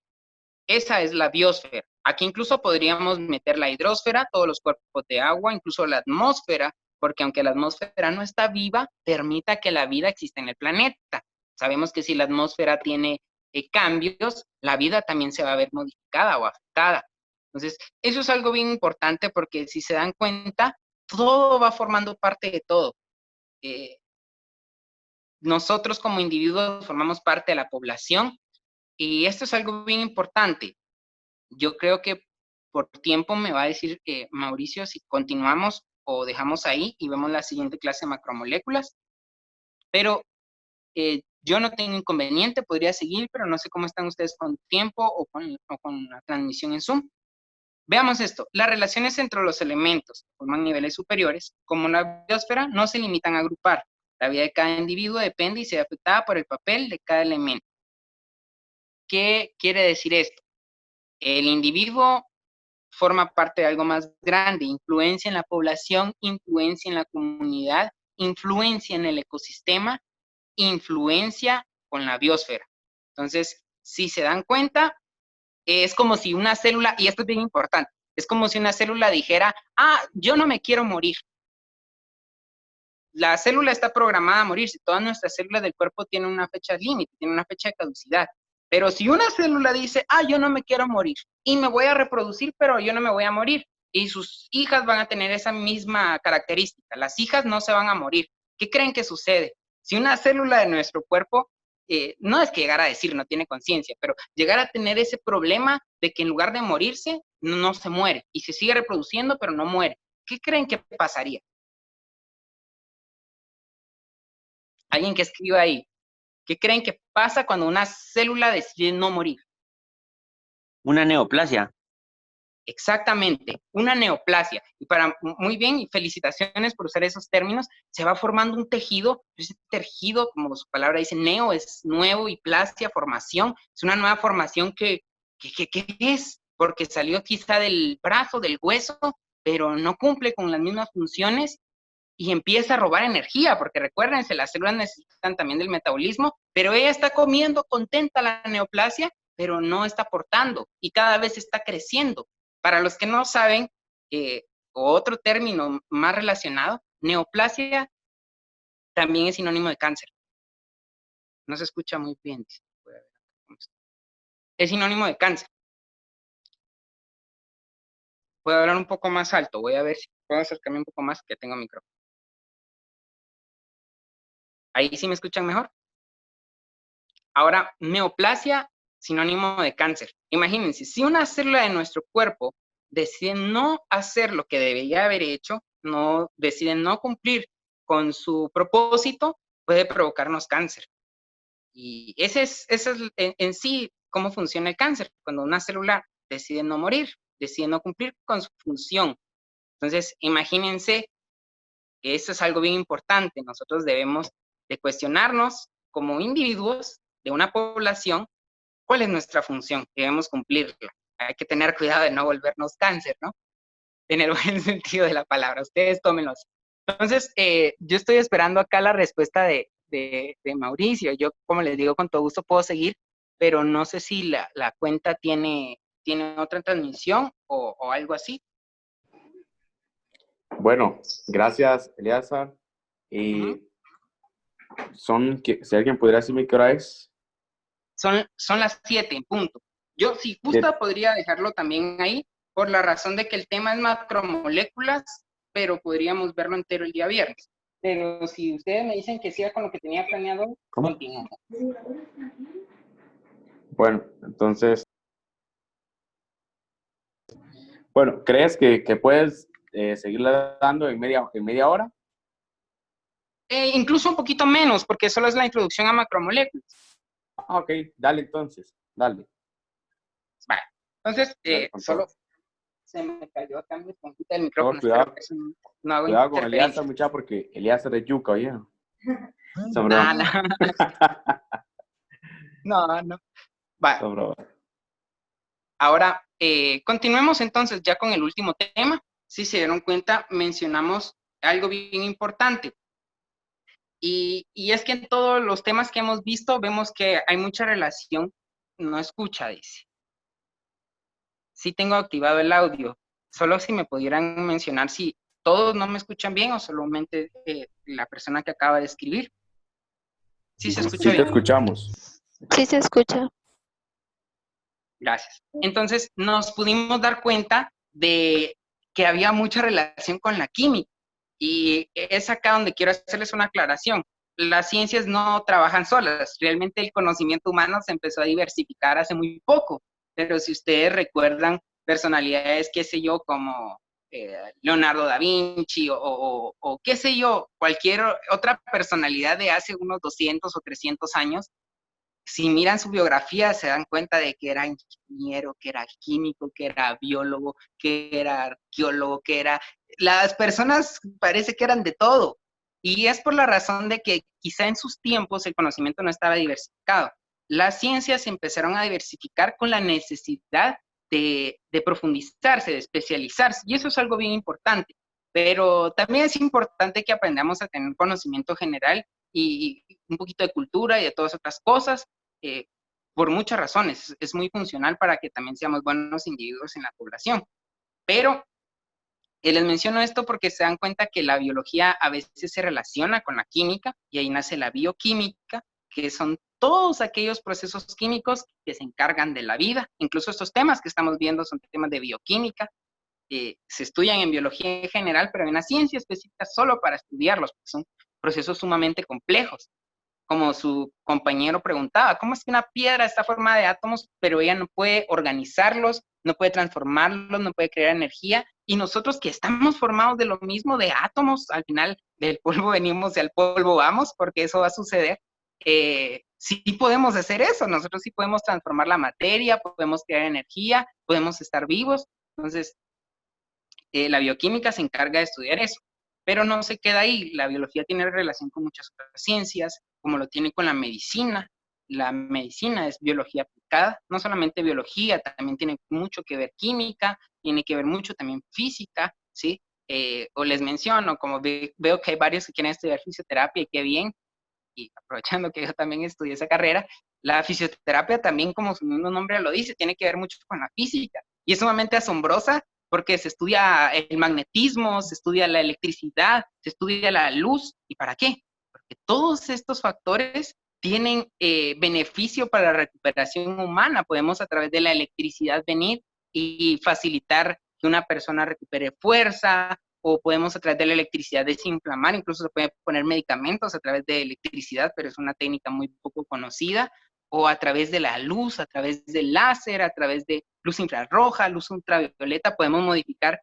Esa es la biosfera. Aquí incluso podríamos meter la hidrosfera, todos los cuerpos de agua, incluso la atmósfera, porque aunque la atmósfera no está viva, permita que la vida exista en el planeta. Sabemos que si la atmósfera tiene cambios, la vida también se va a ver modificada o afectada. Entonces, eso es algo bien importante porque si se dan cuenta, todo va formando parte de todo. Nosotros como individuos formamos parte de la población y esto es algo bien importante. Yo creo que por tiempo me va a decir Mauricio si continuamos o dejamos ahí y vemos la siguiente clase de macromoléculas, pero yo no tengo inconveniente, podría seguir, pero no sé cómo están ustedes con tiempo o con la transmisión en Zoom. Veamos esto, las relaciones entre los elementos que forman niveles superiores, como la biosfera, no se limitan a agrupar. La vida de cada individuo depende y se ve afectada por el papel de cada elemento. ¿Qué quiere decir esto? El individuo forma parte de algo más grande, influencia en la población, influencia en la comunidad, influencia en el ecosistema, influencia con la biosfera. Entonces, si se dan cuenta, es como si una célula, y esto es bien importante, es como si una célula dijera, yo no me quiero morir. La célula está programada a morir, si todas nuestras células del cuerpo tienen una fecha límite, tienen una fecha de caducidad. Pero si una célula dice, yo no me quiero morir y me voy a reproducir, pero yo no me voy a morir, y sus hijas van a tener esa misma característica, las hijas no se van a morir. ¿Qué creen que sucede? Si una célula de nuestro cuerpo, no es que llegara a decir, no tiene conciencia, pero llegara a tener ese problema de que en lugar de morirse, no se muere, y se sigue reproduciendo, pero no muere, ¿qué creen que pasaría? Alguien que escriba ahí. ¿Qué creen que pasa cuando una célula decide no morir? Una neoplasia. Exactamente, una neoplasia. Y muy bien, y felicitaciones por usar esos términos, se va formando un tejido, ese tejido, como su palabra dice, neo es nuevo y plasia, formación, es una nueva formación ¿qué es? Porque salió quizá del brazo, del hueso, pero no cumple con las mismas funciones y empieza a robar energía, porque recuérdense, las células necesitan también del metabolismo, pero ella está comiendo contenta la neoplasia, pero no está aportando y cada vez está creciendo. Para los que no saben, otro término más relacionado, neoplasia también es sinónimo de cáncer. No se escucha muy bien. es sinónimo de cáncer. Puedo hablar un poco más alto. Voy a ver si puedo acercarme un poco más, que tengo micrófono. ¿Ahí sí me escuchan mejor? Ahora, neoplasia, sinónimo de cáncer. Imagínense, si una célula de nuestro cuerpo decide no hacer lo que debería haber hecho, decide no cumplir con su propósito, puede provocarnos cáncer. Y ese es en sí cómo funciona el cáncer, cuando una célula decide no morir, decide no cumplir con su función. Entonces, imagínense que eso es algo bien importante. Nosotros debemos de cuestionarnos como individuos de una población cuál es nuestra función, debemos cumplirla. Hay que tener cuidado de no volvernos cáncer, ¿no? En el buen sentido de la palabra. Ustedes tómenlo así. Entonces, yo estoy esperando acá la respuesta de Mauricio. Yo, como les digo, con todo gusto puedo seguir, pero no sé si la cuenta tiene otra transmisión o algo así. Bueno, gracias, Eleazar. Y si alguien pudiera decirme qué hora es. Son las 7 en punto. Yo, si gusta, podría dejarlo también ahí, por la razón de que el tema es macromoléculas, pero podríamos verlo entero el día viernes. Pero si ustedes me dicen que siga con lo que tenía planeado, continuamos. Bueno, entonces, bueno, ¿crees que puedes seguirla dando en media hora? Incluso un poquito menos, porque solo es la introducción a macromoléculas. Ok, dale entonces, dale. Vale. Entonces, Dale, solo se me cayó acá mi esponjita del micrófono. Cuidado, no hago cuidado con interferencia. Eleazar, muchacho, porque Eleazar es yuca, oye. No. Vale. Ahora, continuemos entonces ya con el último tema. Si se dieron cuenta, mencionamos algo bien importante. Y es que en todos los temas que hemos visto, vemos que hay mucha relación. No escucha, dice. Sí tengo activado el audio. Solo si me pudieran mencionar si todos no me escuchan bien o solamente la persona que acaba de escribir. Sí se escucha bien. Sí te escuchamos. Sí se escucha. Gracias. Entonces, nos pudimos dar cuenta de que había mucha relación con la química. Y es acá donde quiero hacerles una aclaración. Las ciencias no trabajan solas. Realmente el conocimiento humano se empezó a diversificar hace muy poco. Pero si ustedes recuerdan personalidades, qué sé yo, como Leonardo da Vinci o qué sé yo, cualquier otra personalidad de hace unos 200 o 300 años, si miran su biografía se dan cuenta de que era ingeniero, que era químico, que era biólogo, que era arqueólogo, que era... Las personas parece que eran de todo. Y es por la razón de que quizá en sus tiempos el conocimiento no estaba diversificado. Las ciencias se empezaron a diversificar con la necesidad de profundizarse, de especializarse. Y eso es algo bien importante. Pero también es importante que aprendamos a tener conocimiento general y un poquito de cultura y de todas otras cosas, por muchas razones. Es muy funcional para que también seamos buenos individuos en la población. Pero les menciono esto porque se dan cuenta que la biología a veces se relaciona con la química y ahí nace la bioquímica, que son todos aquellos procesos químicos que se encargan de la vida. Incluso estos temas que estamos viendo son temas de bioquímica. Se estudian en biología en general, pero hay una ciencia específica solo para estudiarlos, porque son procesos sumamente complejos. Como su compañero preguntaba, ¿cómo es que una piedra está formada de átomos, pero ella no puede organizarlos, no puede transformarlos, no puede crear energía? Y nosotros que estamos formados de lo mismo, de átomos, al final del polvo venimos y al polvo vamos, porque eso va a suceder. Sí podemos hacer eso, nosotros sí podemos transformar la materia, podemos crear energía, podemos estar vivos. Entonces, la bioquímica se encarga de estudiar eso, pero no se queda ahí. La biología tiene relación con muchas otras ciencias, como lo tiene con la medicina. La medicina es biología aplicada, no solamente biología, también tiene mucho que ver química, tiene que ver mucho también física, ¿sí? O les menciono, como veo que hay varios que quieren estudiar fisioterapia, y qué bien, y aprovechando que yo también estudié esa carrera, la fisioterapia también, como su mismo nombre lo dice, tiene que ver mucho con la física, y es sumamente asombrosa porque se estudia el magnetismo, se estudia la electricidad, se estudia la luz, ¿y para qué? Porque todos estos factores tienen beneficio para la recuperación humana. Podemos a través de la electricidad venir y facilitar que una persona recupere fuerza, o podemos a través de la electricidad desinflamar, incluso se pueden poner medicamentos a través de electricidad, pero es una técnica muy poco conocida, o a través de la luz, a través del láser, a través de luz infrarroja, luz ultravioleta, podemos modificar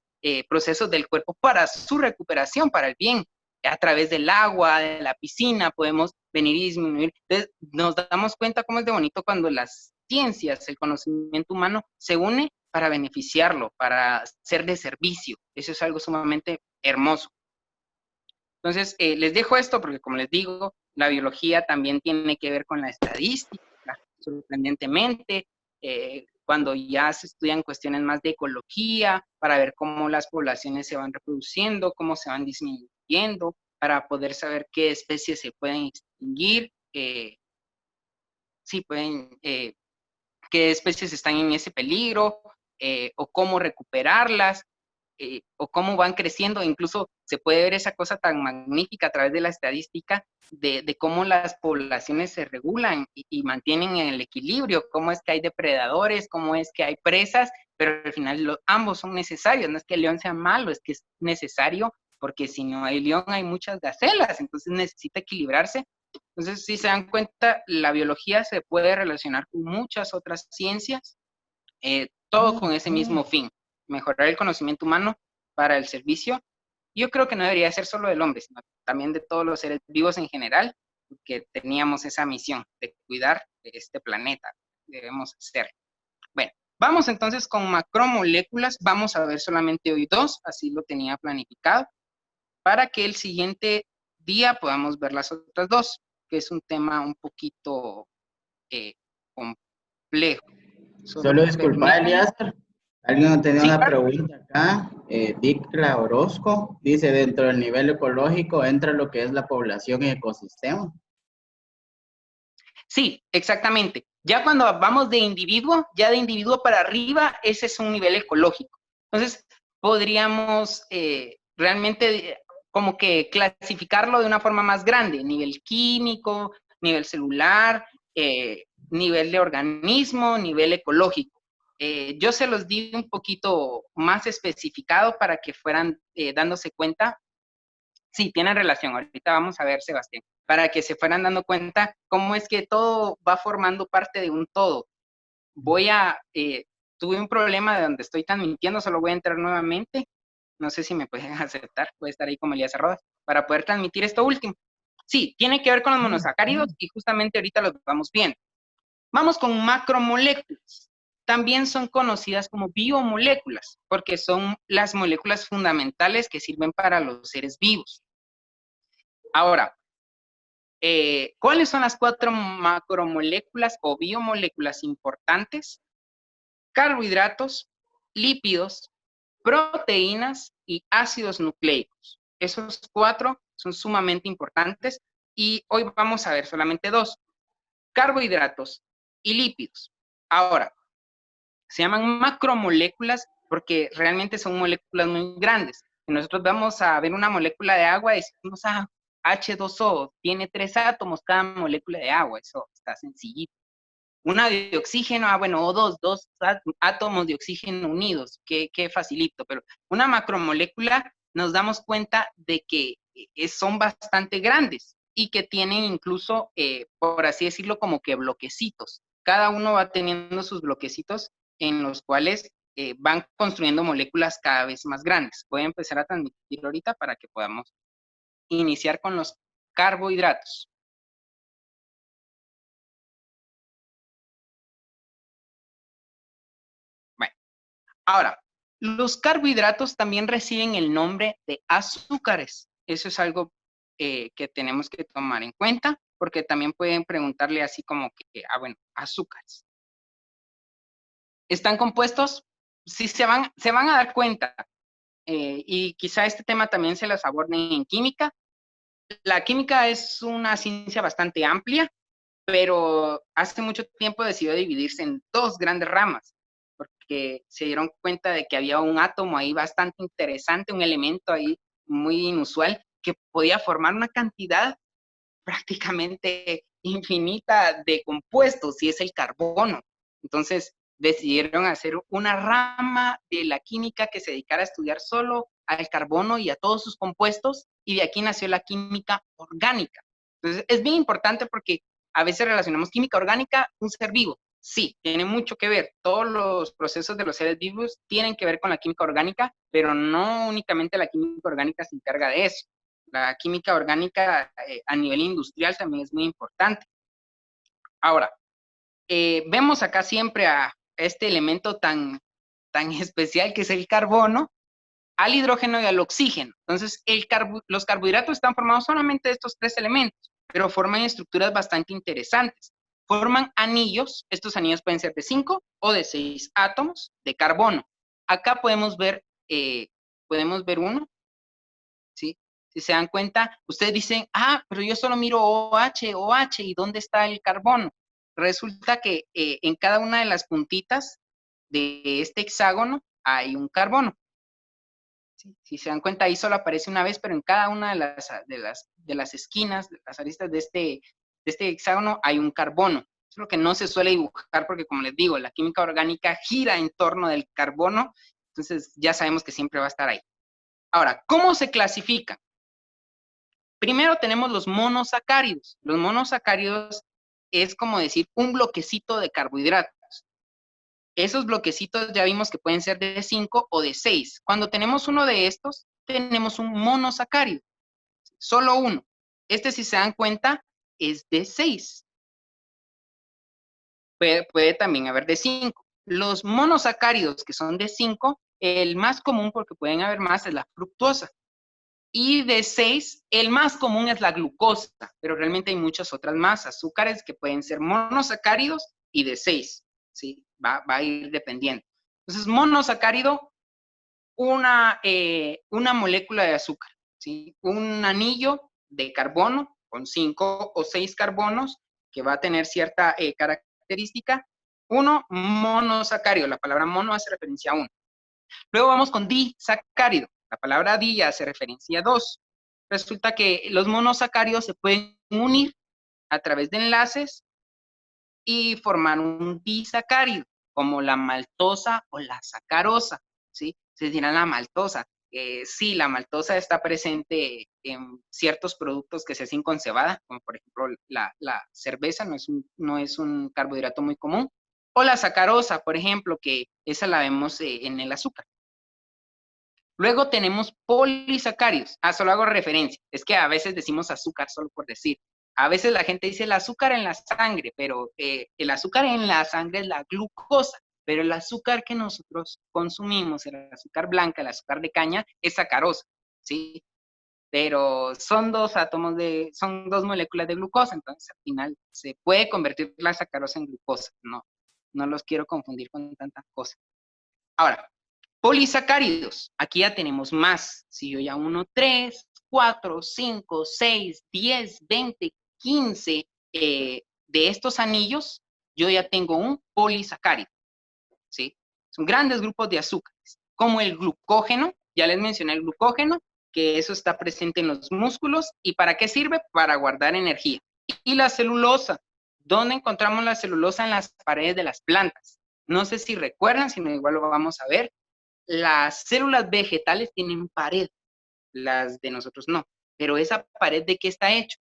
procesos del cuerpo para su recuperación, para el bien. A través del agua, de la piscina, podemos venir y disminuir. Entonces, nos damos cuenta cómo es de bonito cuando las ciencias, el conocimiento humano se une para beneficiarlo, para ser de servicio. Eso es algo sumamente hermoso. Entonces, les dejo esto porque, como les digo, la biología también tiene que ver con la estadística, sorprendentemente, cuando ya se estudian cuestiones más de ecología, para ver cómo las poblaciones se van reproduciendo, cómo se van disminuyendo, para poder saber qué especies se pueden extinguir, qué especies están en ese peligro, o cómo recuperarlas, o cómo van creciendo. Incluso se puede ver esa cosa tan magnífica a través de la estadística de cómo las poblaciones se regulan y mantienen en el equilibrio, cómo es que hay depredadores, cómo es que hay presas, pero al final ambos son necesarios. No es que el león sea malo, es que es necesario, porque si no hay león hay muchas gacelas, entonces necesita equilibrarse. Entonces, si se dan cuenta, la biología se puede relacionar con muchas otras ciencias, todo con ese mismo fin, mejorar el conocimiento humano para el servicio. Yo creo que no debería ser solo del hombre, sino también de todos los seres vivos en general, porque teníamos esa misión de cuidar de este planeta. Debemos hacer. Bueno, vamos entonces con macromoléculas. Vamos a ver solamente hoy 2, así lo tenía planificado, para que el siguiente día podamos ver las otras 2, que es un tema un poquito complejo. Solo disculpa, Elías. Alguien tenía una pregunta acá. Dick Orozco dice, dentro del nivel ecológico entra lo que es la población y ecosistema. Sí, exactamente. Ya cuando vamos de individuo, ya de individuo para arriba, ese es un nivel ecológico. Entonces, podríamos realmente como que clasificarlo de una forma más grande, nivel químico, nivel celular, nivel de organismo, nivel ecológico. Yo se los di un poquito más especificado para que fueran dándose cuenta. Sí, tienen relación. Ahorita vamos a ver, Sebastián, para que se fueran dando cuenta cómo es que todo va formando parte de un todo. Tuve un problema de donde estoy transmitiendo, solo voy a entrar nuevamente. No sé si me pueden aceptar, puede estar ahí como Elías Arrodas, para poder transmitir esto último. Sí, tiene que ver con los monosacáridos y justamente ahorita los vamos viendo. Vamos con macromoléculas. También son conocidas como biomoléculas, porque son las moléculas fundamentales que sirven para los seres vivos. Ahora, ¿cuáles son las 4 macromoléculas o biomoléculas importantes? Carbohidratos, lípidos, proteínas y ácidos nucleicos. Esos 4 son sumamente importantes y hoy vamos a ver solamente 2, carbohidratos y lípidos. Ahora, se llaman macromoléculas porque realmente son moléculas muy grandes. Si nosotros vamos a ver una molécula de agua, decimos, H2O, tiene 3 átomos cada molécula de agua, eso está sencillito. Una de oxígeno, O2, 2 átomos de oxígeno unidos, qué facilito, pero una macromolécula nos damos cuenta de que son bastante grandes y que tienen incluso, por así decirlo, como que bloquecitos. Cada uno va teniendo sus bloquecitos en los cuales van construyendo moléculas cada vez más grandes. Voy a empezar a transmitir ahorita para que podamos iniciar con los carbohidratos. Bueno, ahora, los carbohidratos también reciben el nombre de azúcares. Eso es algo que tenemos que tomar en cuenta, porque también pueden preguntarle así como que, azúcares. ¿Están compuestos? Sí, se van a dar cuenta. Y quizá este tema también se los aborden en química. La química es una ciencia bastante amplia, pero hace mucho tiempo decidió dividirse en 2 grandes ramas, porque se dieron cuenta de que había un átomo ahí bastante interesante, un elemento ahí muy inusual, que podía formar una cantidad prácticamente infinita de compuestos y es el carbono. Entonces decidieron hacer una rama de la química que se dedicara a estudiar solo al carbono y a todos sus compuestos, y de aquí nació la química orgánica. Entonces es bien importante porque a veces relacionamos química orgánica, un ser vivo. Sí, tiene mucho que ver. Todos los procesos de los seres vivos tienen que ver con la química orgánica, pero no únicamente la química orgánica se encarga de eso. La química orgánica a nivel industrial también es muy importante. Ahora, vemos acá siempre a este elemento tan especial que es el carbono, al hidrógeno y al oxígeno. Entonces, los carbohidratos están formados solamente de estos 3 elementos, pero forman estructuras bastante interesantes. Forman anillos, estos anillos pueden ser de 5 o de 6 átomos de carbono. Acá podemos ver uno, ¿sí? Si se dan cuenta, ustedes dicen, pero yo solo miro OH, ¿y dónde está el carbono? Resulta que en cada una de las puntitas de este hexágono hay un carbono. ¿Sí? Si se dan cuenta, ahí solo aparece una vez, pero en cada una de las esquinas, de las aristas de este hexágono hay un carbono. Es lo que no se suele dibujar porque, como les digo, la química orgánica gira en torno del carbono, entonces ya sabemos que siempre va a estar ahí. Ahora, ¿cómo se clasifican? Primero tenemos los monosacáridos. Los monosacáridos es como decir un bloquecito de carbohidratos. Esos bloquecitos ya vimos que pueden ser de 5 o de 6. Cuando tenemos uno de estos, tenemos un monosacárido. Solo uno. Este, si se dan cuenta, es de 6. Puede también haber de 5. Los monosacáridos que son de 5, el más común, porque pueden haber más, es la fructosa. Y de 6, el más común es la glucosa, pero realmente hay muchas otras más azúcares que pueden ser monosacáridos y de 6, ¿sí? Va a ir dependiendo. Entonces, monosacárido, una molécula de azúcar, ¿sí? Un anillo de carbono con 5 o 6 carbonos que va a tener cierta característica. Uno, monosacárido. La palabra mono hace referencia a uno. Luego vamos con disacárido. La palabra di ya hace referencia a 2. Resulta que los monosacáridos se pueden unir a través de enlaces y formar un disacárido, como la maltosa o la sacarosa, ¿sí? Se dirán la maltosa. Sí, la maltosa está presente en ciertos productos que se hacen con cebada, como por ejemplo la cerveza, no es un carbohidrato muy común. O la sacarosa, por ejemplo, que esa la vemos en el azúcar. Luego tenemos polisacáridos. Solo hago referencia. Es que a veces decimos azúcar solo por decir. A veces la gente dice el azúcar en la sangre, pero el azúcar en la sangre es la glucosa. Pero el azúcar que nosotros consumimos, el azúcar blanca, el azúcar de caña, es sacarosa, ¿sí? Pero son 2 moléculas de glucosa, entonces al final se puede convertir la sacarosa en glucosa. No los quiero confundir con tantas cosas. Ahora, polisacáridos, aquí ya tenemos más. Si yo ya 1, 3, 4, 5, 6, 10, 20, 15 de estos anillos, yo ya tengo un polisacárido, ¿sí? Son grandes grupos de azúcares, como el glucógeno, ya les mencioné el glucógeno, que eso está presente en los músculos. ¿Y para qué sirve? Para guardar energía. Y la celulosa, ¿dónde encontramos la celulosa? En las paredes de las plantas. No sé si recuerdan, si no, igual lo vamos a ver. Las células vegetales tienen pared, las de nosotros no. Pero esa pared, ¿de qué está hecho?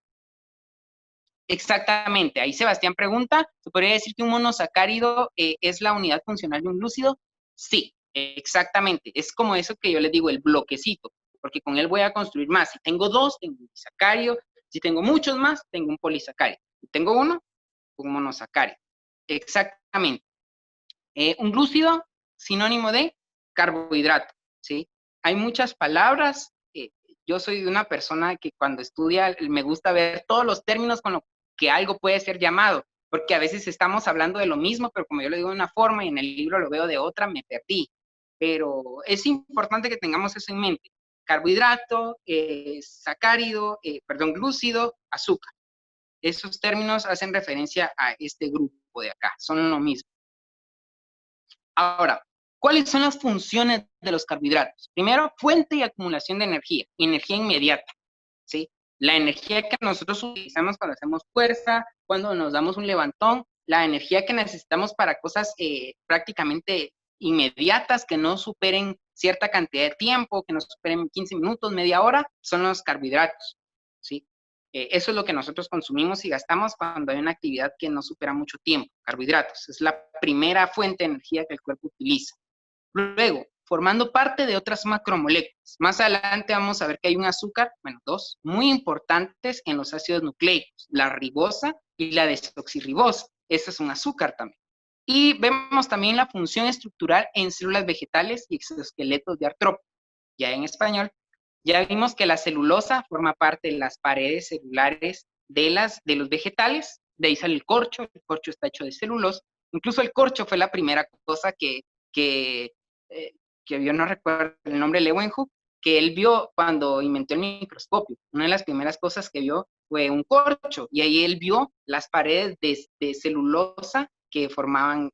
Exactamente, ahí Sebastián pregunta, ¿se podría decir que un monosacárido es la unidad funcional de un glúcido? Sí, exactamente, es como eso que yo les digo, el bloquecito, porque con él voy a construir más. Si tengo 2, tengo un disacárido, si tengo muchos más, tengo un polisacárido. Si tengo uno, un monosacárido. Exactamente. Un glúcido, sinónimo de carbohidrato, ¿sí? Hay muchas palabras. Yo soy una persona que cuando estudia me gusta ver todos los términos con lo que algo puede ser llamado, porque a veces estamos hablando de lo mismo, pero como yo lo digo de una forma y en el libro lo veo de otra, me perdí. Pero es importante que tengamos eso en mente. Carbohidrato, glúcido, azúcar. Esos términos hacen referencia a este grupo de acá, son lo mismo. Ahora, ¿cuáles son las funciones de los carbohidratos? Primero, fuente y acumulación de energía inmediata, ¿sí? La energía que nosotros utilizamos cuando hacemos fuerza, cuando nos damos un levantón, la energía que necesitamos para cosas prácticamente inmediatas, que no superen cierta cantidad de tiempo, que no superen 15 minutos, media hora, son los carbohidratos, ¿sí? Eso es lo que nosotros consumimos y gastamos cuando hay una actividad que no supera mucho tiempo, carbohidratos. Es la primera fuente de energía que el cuerpo utiliza. Luego, formando parte de otras macromoléculas. Más adelante vamos a ver que hay un azúcar, bueno, dos, muy importantes en los ácidos nucleicos, la ribosa y la desoxirribosa. Ese es un azúcar también. Y vemos también la función estructural en células vegetales y exoesqueletos de artrópodos. Ya en español, ya vimos que la celulosa forma parte de las paredes celulares de los vegetales, de ahí sale el corcho está hecho de celulosa. Incluso el corcho fue la primera cosa que yo no recuerdo el nombre, Leeuwenhoek, que él vio cuando inventó el microscopio. Una de las primeras cosas que vio fue un corcho, y ahí él vio las paredes de celulosa que formaban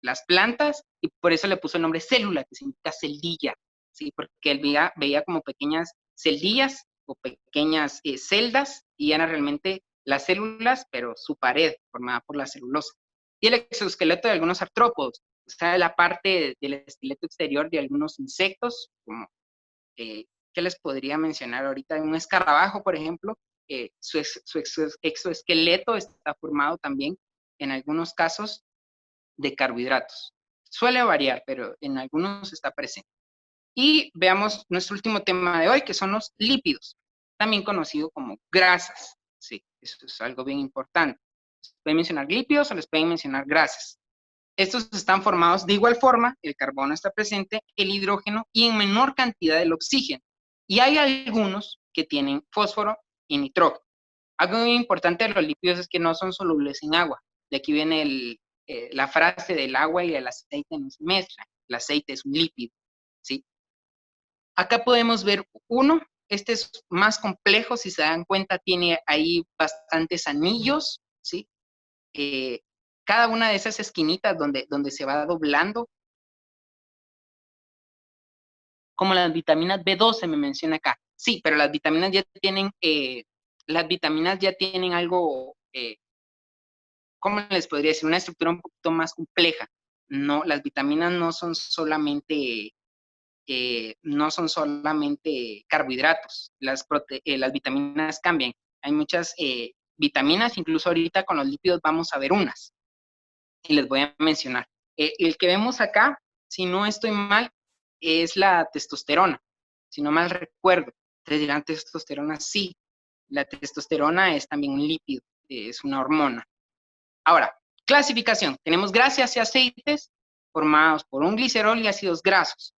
las plantas, y por eso le puso el nombre célula, que significa celdilla, ¿sí? Porque él veía como pequeñas celdillas o pequeñas celdas, y eran realmente las células, pero su pared formada por la celulosa. Y el exoesqueleto de algunos artrópodos, o sea, la parte del esqueleto exterior de algunos insectos, como, ¿qué les podría mencionar ahorita? Un escarabajo, por ejemplo, su exoesqueleto está formado también, en algunos casos, de carbohidratos. Suele variar, pero en algunos está presente. Y veamos nuestro último tema de hoy, que son los lípidos, también conocido como grasas. Sí, eso es algo bien importante. Les pueden mencionar lípidos o les pueden mencionar grasas. Estos están formados de igual forma, el carbono está presente, el hidrógeno y en menor cantidad el oxígeno. Y hay algunos que tienen fósforo y nitrógeno. Algo muy importante de los lípidos es que no son solubles en agua. De aquí viene la frase del agua y el aceite no se mezclan. El aceite es un lípido, ¿sí? Acá podemos ver uno. Este es más complejo, si se dan cuenta tiene ahí bastantes anillos, ¿sí? Cada una de esas esquinitas donde se va doblando, como las vitaminas B12 me menciona acá. Sí, pero las vitaminas ya tienen algo, ¿cómo les podría decir? Una estructura un poquito más compleja. No, las vitaminas no son solamente carbohidratos. Las vitaminas cambian. Hay muchas vitaminas, incluso ahorita con los lípidos vamos a ver unas. Y les voy a mencionar. El que vemos acá, si no estoy mal, es la testosterona. Si no mal recuerdo. Ustedes dirán testosterona, sí. La testosterona es también un lípido, es una hormona. Ahora, clasificación. Tenemos grasas y aceites formados por un glicerol y ácidos grasos.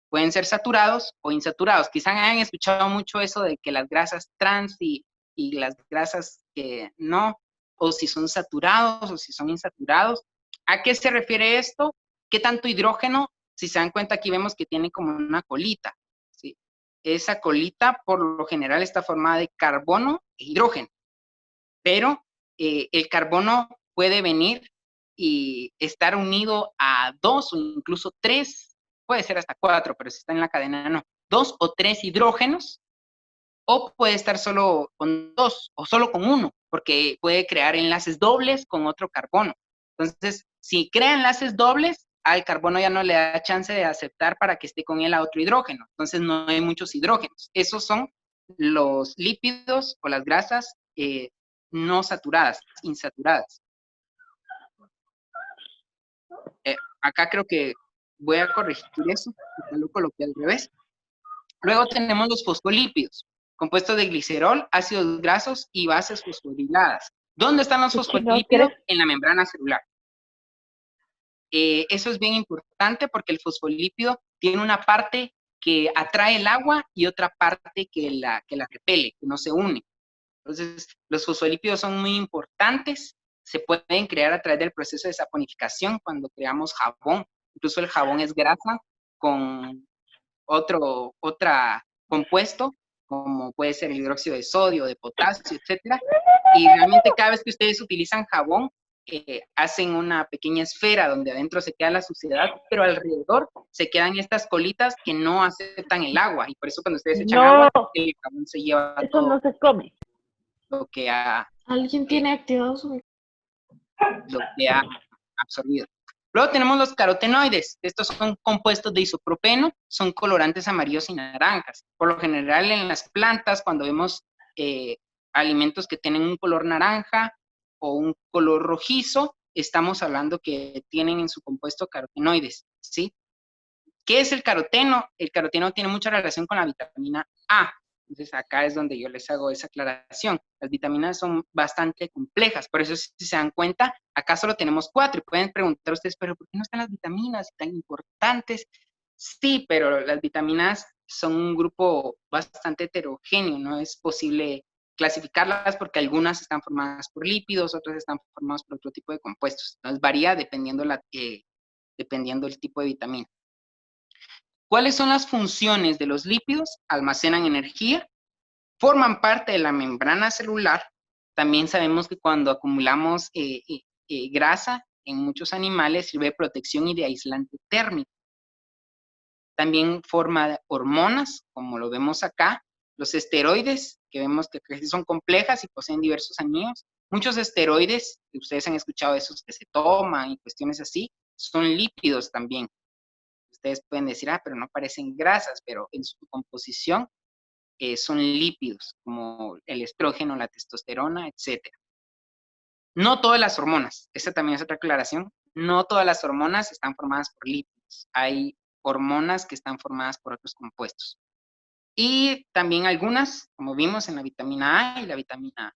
Pueden ser saturados o insaturados. Quizás hayan escuchado mucho eso de que las grasas trans y las grasas que no, o si son saturados o si son insaturados. ¿A qué se refiere esto? ¿Qué tanto hidrógeno? Si se dan cuenta, aquí vemos que tiene como una colita, ¿sí? Esa colita, por lo general, está formada de carbono e hidrógeno. Pero el carbono puede venir y estar unido a 2 o incluso 3, puede ser hasta 4, pero si está en la cadena no. 2 o 3 hidrógenos, o puede estar solo con 2 o solo con 1, porque puede crear enlaces dobles con otro carbono. Entonces, si crea enlaces dobles, al carbono ya no le da chance de aceptar para que esté con él a otro hidrógeno. Entonces, no hay muchos hidrógenos. Esos son los lípidos o las grasas no saturadas, insaturadas. Acá creo que voy a corregir eso, porque lo coloqué al revés. Luego tenemos los fosfolípidos, compuestos de glicerol, ácidos grasos y bases fosforiladas. ¿Dónde están los fosfolípidos? En la membrana celular. Eso es bien importante porque el fosfolípido tiene una parte que atrae el agua y otra parte que la repele, que no se une. Entonces, los fosfolípidos son muy importantes. Se pueden crear a través del proceso de saponificación cuando creamos jabón. Incluso el jabón es grasa con otro compuesto, como puede ser el hidróxido de sodio, de potasio, etcétera. Y realmente cada vez que ustedes utilizan jabón, hacen una pequeña esfera donde adentro se queda la suciedad, pero alrededor se quedan estas colitas que no aceptan el agua. Y por eso cuando ustedes echan agua, el jabón se lleva eso todo no se come. lo que ¿Alguien tiene activado su lo que ha absorbido. Luego tenemos los carotenoides. Estos son compuestos de isopropeno, son colorantes amarillos y naranjas. Por lo general en las plantas, cuando vemos alimentos que tienen un color naranja o un color rojizo, estamos hablando que tienen en su compuesto carotenoides, ¿sí? ¿Qué es el caroteno? El caroteno tiene mucha relación con la vitamina A. Entonces acá es donde yo les hago esa aclaración. Las vitaminas son bastante complejas, por eso si se dan cuenta, acá solo tenemos 4 y pueden preguntar ustedes, pero ¿por qué no están las vitaminas tan importantes? Sí, pero las vitaminas son un grupo bastante heterogéneo, no es posible clasificarlas porque algunas están formadas por lípidos, otras están formadas por otro tipo de compuestos. Entonces varía dependiendo el tipo de vitamina. ¿Cuáles son las funciones de los lípidos? Almacenan energía, forman parte de la membrana celular. También sabemos que cuando acumulamos grasa en muchos animales sirve de protección y de aislante térmico. También forma hormonas, como lo vemos acá. Los esteroides, que vemos que son complejas y poseen diversos amigos. Muchos esteroides, que ustedes han escuchado esos que se toman y cuestiones así, son lípidos también. Ustedes pueden decir, pero no parecen grasas, pero en su composición son lípidos, como el estrógeno, la testosterona, etc. No todas las hormonas, esta también es otra aclaración, no todas las hormonas están formadas por lípidos. Hay hormonas que están formadas por otros compuestos. Y también algunas, como vimos en la vitamina A y la vitamina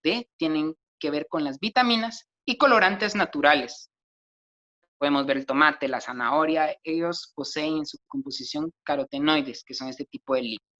D, tienen que ver con las vitaminas y colorantes naturales. Podemos ver el tomate, la zanahoria, ellos poseen en su composición carotenoides, que son este tipo de lípidos.